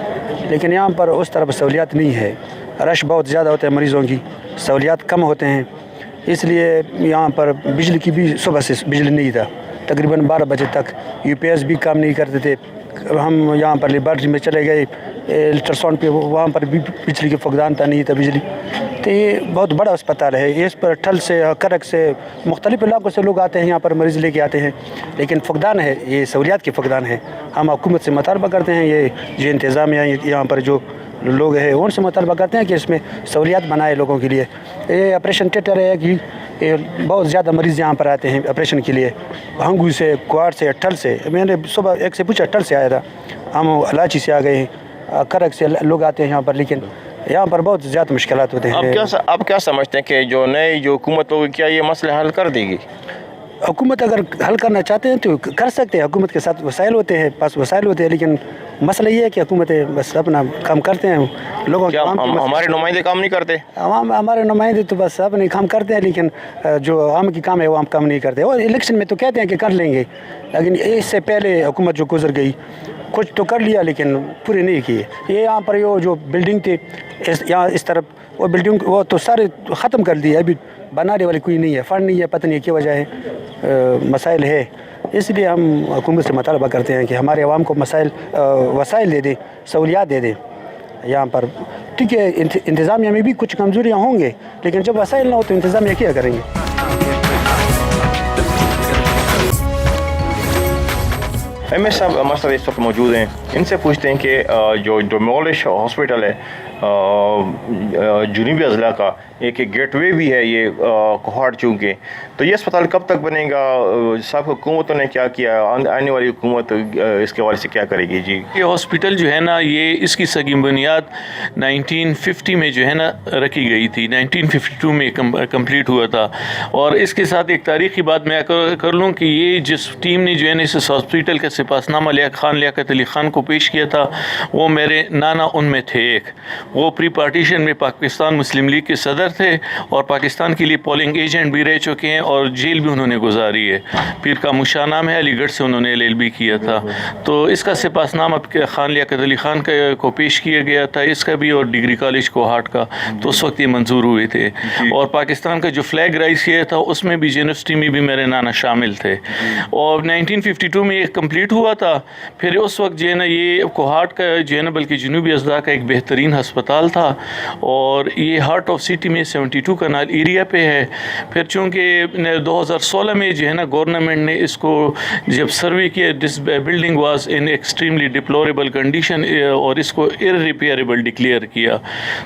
लेकिन यहाँ पर उस तरफ सहूलियात नहीं है। रश बहुत ज़्यादा होते हैं मरीज़ों की, सहूलियात कम होते हैं, इसलिए यहाँ पर बिजली की भी सुबह से बिजली नहीं था, तकरीबन 12 बजे तक UPS भी काम नहीं करते थे। हम यहाँ पर लेबॉर्ट्री में चले गए अल्ट्रासाउंड पे, वहाँ पर भी बिजली के फुकदान था, नहीं था बिजली। तो ये बहुत बड़ा अस्पताल है, इस पर ठल से करक से मुख्तलिफ़ इलाकों से लोग आते हैं, यहाँ पर मरीज़ लेके आते हैं, लेकिन फुकदान है, ये सहूलियात के फुकदान है। हम हुकूमत से मुतालबा करते हैं, ये जो इंतज़ामिया यहाँ पर जो लोग हैं उनसे मुतालबा करते हैं कि इसमें सहूलियात बनाए लोगों के लिए। ये ऑपरेशन थिएटर है कि बहुत ज़्यादा मरीज़ यहाँ पर आते हैं ऑपरेशन के लिए, हंगू से, क्वाड से, अट्ठल से। मैंने सुबह एक से पूछा, अट्ठल से आया था, हम अलाची से आ गए हैं, करक से लोग आते हैं यहाँ पर, लेकिन यहाँ पर बहुत ज़्यादा मुश्किलात होते हैं। आप क्या समझते हैं कि जो नई जो हुकूमत होगी, क्या ये मसले हल कर देगी? हुकूमत अगर हल करना चाहते हैं तो कर सकते हैं, हुकूमत के साथ वसाइल होते हैं, पास वसाइल होते हैं, लेकिन मसला ये है कि हुकूमतें बस अपना काम करते हैं, लोगों क्या हमारे नुमाइंदे काम नहीं करते? हमारे नुमाइंदे तो बस अपने काम करते हैं, लेकिन जो आम की काम है वो हम काम नहीं करते। और इलेक्शन में तो कहते हैं कि कर लेंगे, लेकिन इससे पहले हुकूमत जो गुजर गई कुछ तो कर लिया, लेकिन पूरे नहीं किए। ये यहाँ पर जो बिल्डिंग थे यहाँ इस तरफ, वो बिल्डिंग वो तो सारे ख़त्म कर दिए, अभी बनाने वाली कोई नहीं है, फंड नहीं है, पता नहीं क्या वजह है, मसाइल है। इसलिए हम हुकूमत से मुतालबा करते हैं कि हमारे अवाम को वसाइल दे दें, सहूलियात दे दें यहाँ पर। ठीक है, इंतज़ामिया में भी कुछ कमज़ोरियाँ होंगे, लेकिन जब वसाइल ना हो तो इंतज़ामिया क्या करेंगे। MS साहब हमारे साथ इस वक्त मौजूद हैं, इनसे पूछते हैं कि जो डेमोलिश हॉस्पिटल है जुनूबी अज़ला का, एक गेटवे भी है ये कोहाट चूँकि, तो ये अस्पताल कब तक बनेगा? सब हुकूमतों ने क्या किया, आने वाली हुकूमत इसके हवाले से क्या करेगी? जी, ये हॉस्पिटल जो है ना, ये इसकी सगी बुनियाद 1950 में जो है ना रखी गई थी, 1952 में कंप्लीट हुआ था। और इसके साथ एक तारीख़ी बात मैं कर लूँ कि ये जिस टीम ने जो है ना इस हॉस्पिटल का सिपासनामा लियाकत अली ख़ान को पेश किया था, वो मेरे नाना उनमें थे एक, वो प्री पार्टीशन में पाकिस्तान मुस्लिम लीग के सदर थे और पाकिस्तान के लिए पोलिंग एजेंट भी रह चुके हैं और जेल भी उन्होंने गुजारी है। पीर का मुशा नाम है, अलीगढ़ से उन्होंने LLB किया था। तो इसका सिपासनामा खान लियाकत अली ख़ान को पेश किया गया था, इसका भी, और डिग्री कॉलेज कोहाट का, तो उस वक्त ये मंजूर हुए थे। और पाकिस्तान का जो फ्लैग राइज किया था उसमें भी यूनिवर्सिटी में भी मेरे नाना शामिल थे। और 1952 में ये कम्प्लीट हुआ था। फिर उस वक्त जो है ना ये कोहाट का जो है ना बल्कि जनूबी अज़ला का एक बेहतरीन अस्पताल था, और ये हार्ट ऑफ सिटी में 72 कनाल एरिया पे है। फिर चूँकि 2016 में जो है ना गवर्नमेंट ने इसको जब सर्वे किया, this building was in extremely deplorable condition, और इसको इररिपेयरेबल डिक्लेयर किया।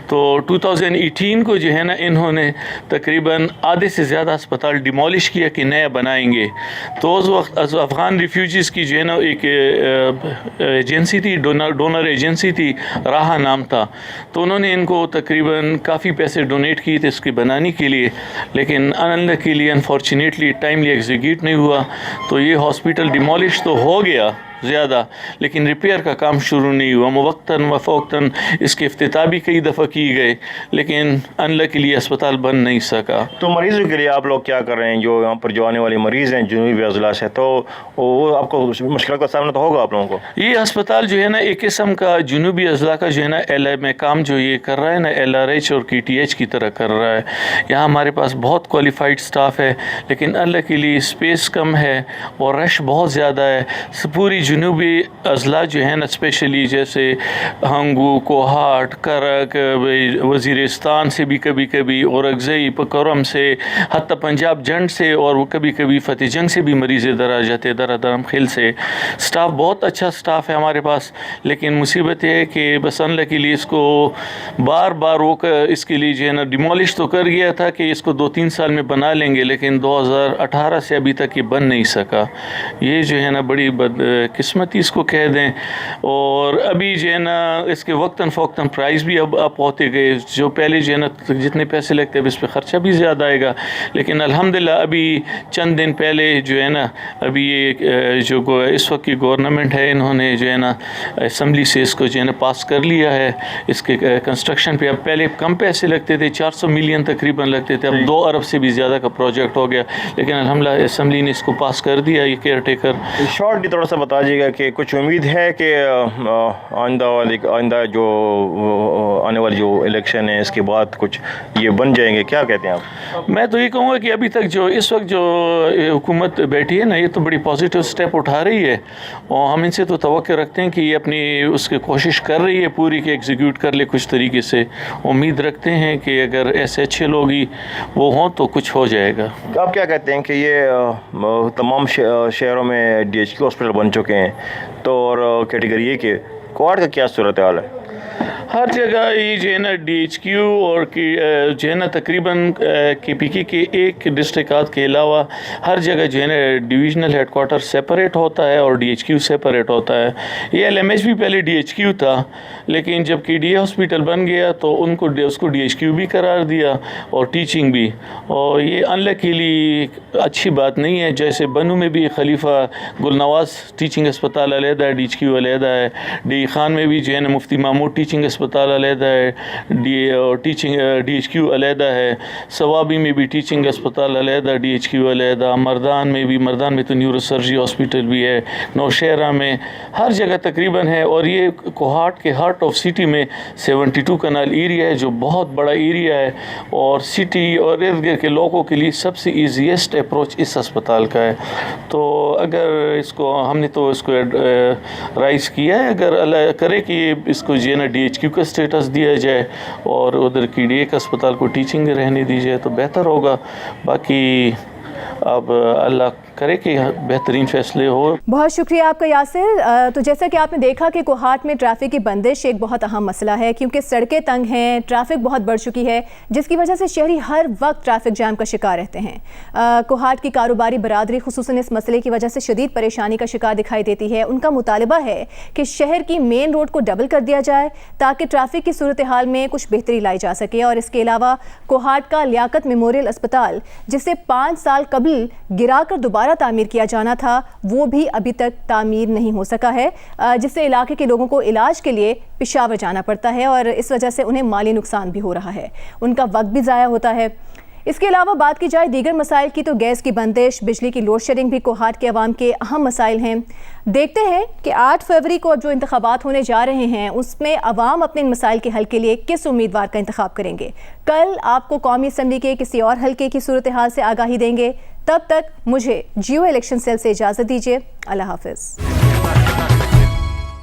तो 2018 को जो है ना इन्होंने तकरीबन आधे से ज़्यादा अस्पताल डिमोलिश किया कि नया बनाएंगे। तो उस वक्त अफ़गान रिफ्यूजीज़ की जो है ना एक एजेंसी थी, डोनर एजेंसी थी, राहा नाम था, तो उन्होंने इनको तकरीबन काफ़ी पैसे डोनेट किए थे इसके बनाने के लिए, लेकिन अनलकीली अनफॉर्चुनेटली टाइमली एग्जीक्यूट नहीं हुआ। तो ये हॉस्पिटल डिमोलिश तो हो गया ज़्यादा, लेकिन रिपेयर का काम शुरू नहीं हुआ। मुवक्तन वफ़ौक्तन इसके इफ्तिताह भी कई दफ़ा की गए, लेकिन अनलकीली अस्पताल बन नहीं सका। तो मरीज़ों के लिए आप लोग क्या कर रहे हैं? जो यहाँ पर जो आने वाले मरीज़ हैं जुनूबी अज़ला से, तो वो आपको मुश्किल का सामना तो होगा आप लोगों को। ये अस्पताल जो है ना एक किस्म का जुनूबी अज़ला का जो है ना LI में काम जो ये कर रहा है ना, LRH और KTH की तरह कर रहा है। यहाँ हमारे पास बहुत क्वालिफाइड स्टाफ है, लेकिन अनलकीली स्पेस कम है और रश बहुत ज़्यादा है। पूरी जुनूबी अज़ला जो है ना, स्पेशली जैसे हंगू, कोहाट, करक, वज़ीरिस्तान से भी कभी कभी, औरंगज़ेब, करम से, हत्ता पंजाब जंड से, और वो कभी कभी फ़तेह जंग से भी मरीज़ इधर आ जाते, दरम खेल से। स्टाफ बहुत अच्छा स्टाफ है हमारे पास, लेकिन मुसीबत ये है कि बस अनलकीली इसको बार बार वो इसके लिए जो है ना डिमोलिश तो कर गया था कि इसको 2-3 साल में बना लेंगे, लेकिन 2018 से अभी तक ये बन नहीं सका। ये जो है ना बड़ी किस्मत ही इसको कह दें। और अभी जो है ना इसके वक्तन फ़ौक्तन प्राइस भी अब अप होते गए, जो पहले जो है ना जितने पैसे लगते हैं इस पर ख़र्चा भी ज़्यादा आएगा। लेकिन अल्हम्दुलिल्लाह अभी चंद दिन पहले जो है ना अभी ये जो इस वक्त की गवर्नमेंट है, इन्होंने जो है ना असम्बली से इसको जो है ना पास कर लिया है। इसके कंस्ट्रक्शन पे अब पहले कम पैसे लगते थे, 400 मिलियन तकरीबन लगते थे, अब 2 अरब से भी ज़्यादा का प्रोजेक्ट हो गया। लेकिन अल्हम्दुलिल्लाह असम्बली ने इसको पास कर दिया। ये केयर टेकर शॉर्टली थोड़ा सा बताइएगा कि कुछ उम्मीद है कि आइंदा जो आने वाली जो इलेक्शन है इसके बाद कुछ ये बन जाएंगे, क्या कहते हैं आप? मैं तो ये कहूँगा कि अभी तक जो इस वक्त जो हुकूमत बैठी है ना, ये तो बड़ी पॉजिटिव स्टेप उठा रही है और हम इनसे तो तवक्को रखते हैं कि ये अपनी उसकी कोशिश कर रही है पूरी कि एग्जीक्यूट कर ले कुछ तरीके से। उम्मीद रखते हैं कि अगर ऐसे अच्छे लोग ही वो हों तो कुछ हो जाएगा। आप क्या कहते हैं कि ये तमाम शहरों में DHQ हॉस्पिटल बन चुके हैं, तो और कैटेगरी ए के क्वाड का क्या सूरत हाल है? हर जगह ये जो है ना DHQ और की जो है ना तकरीबन KPK के एक डिस्ट्रिक्ट के अलावा हर जगह जो है ना डिविजनल हेडक्वार्टर सेपरेट होता है और DHQ सेपरेट होता है। ये LMH भी पहले DHQ था, लेकिन जब KDA हॉस्पिटल बन गया तो उसको DHQ भी करार दिया और टीचिंग भी। और ये अनलकीली अच्छी बात नहीं है। जैसे बनू में भी खलीफा गुलनवाज टीचिंग अस्पताल अलहदा है, DHQ अलहदा है। डी खान में भी जो है ना मुफ्ती मामूद टीचिंग अस्पताल अलहदा है, DHQ अलहदा है। सवाबी में भी टीचिंग अस्पताल अलहदा, DHQ अलहदा। मर्दान में तो न्यूरोसर्जरी हॉस्पिटल भी है। नौशहरा में हर जगह तकरीबन है। और ये कोहाट के हार्ट ऑफ सिटी में 72 कनाल एरिया है, जो बहुत बड़ा एरिया है और सिटी और इर्द गिर्द के लोगों के लिए सबसे ईजीएस्ट अप्रोच इस अस्पताल का है। तो अगर इसको हमने तो इसको राइज़ किया है, अगर अल्लाह करे कि इसको जो है ना DHQ का स्टेटस दिया जाए और उधर KDA का अस्पताल को टीचिंग रहने दी जाए तो बेहतर होगा। बाकी अब अल्लाह करे कि बेहतरीन फैसले हो। बहुत शुक्रिया आपका यासिर। तो जैसा कि आपने देखा कि कोहाट में ट्रैफिक की बंदिश एक बहुत अहम मसला है, क्योंकि सड़कें तंग हैं, ट्रैफिक बहुत बढ़ चुकी है, जिसकी वजह से शहरी हर वक्त ट्रैफिक जाम का शिकार रहते हैं। कोहाट की कारोबारी बरादरी खुसूसन इस मसले की वजह से शदीद परेशानी का शिकार दिखाई देती है। उनका मुतालबा है कि शहर की मेन रोड को डबल कर दिया जाए ताकि ट्रैफिक की सूरत हाल में कुछ बेहतरी लाई जा सके। और इसके अलावा कोहाट का लियाकत मेमोरियल अस्पताल, जिसे 5 साल कबल गिराकर दोबारा तामीर किया जाना था, वो भी अभी तक तामीर नहीं हो सका है, जिससे इलाके के लोगों को इलाज के लिए पेशावर जाना पड़ता है और इस वजह से उन्हें माली नुकसान भी हो रहा है, उनका वक्त भी ज़ाया होता है। इसके अलावा बात की जाए दीगर मसाइल की, तो गैस की बंदिश, बिजली की लोड शेडिंग भी कोहाट के अवाम के अहम मसाइल हैं। देखते हैं कि 8 फरवरी को जो इंतखाबात होने जा रहे हैं उसमें अवाम अपने इन मसाइल के हल के लिए किस उम्मीदवार का इंतखाब करेंगे। कल आपको कौमी असम्बली के किसी और हल्के की सूरत हाल से आगाही देंगे। तब तक मुझे जियो इलेक्शन सेल से इजाज़त दीजिए। अल्लाह हाफिज़।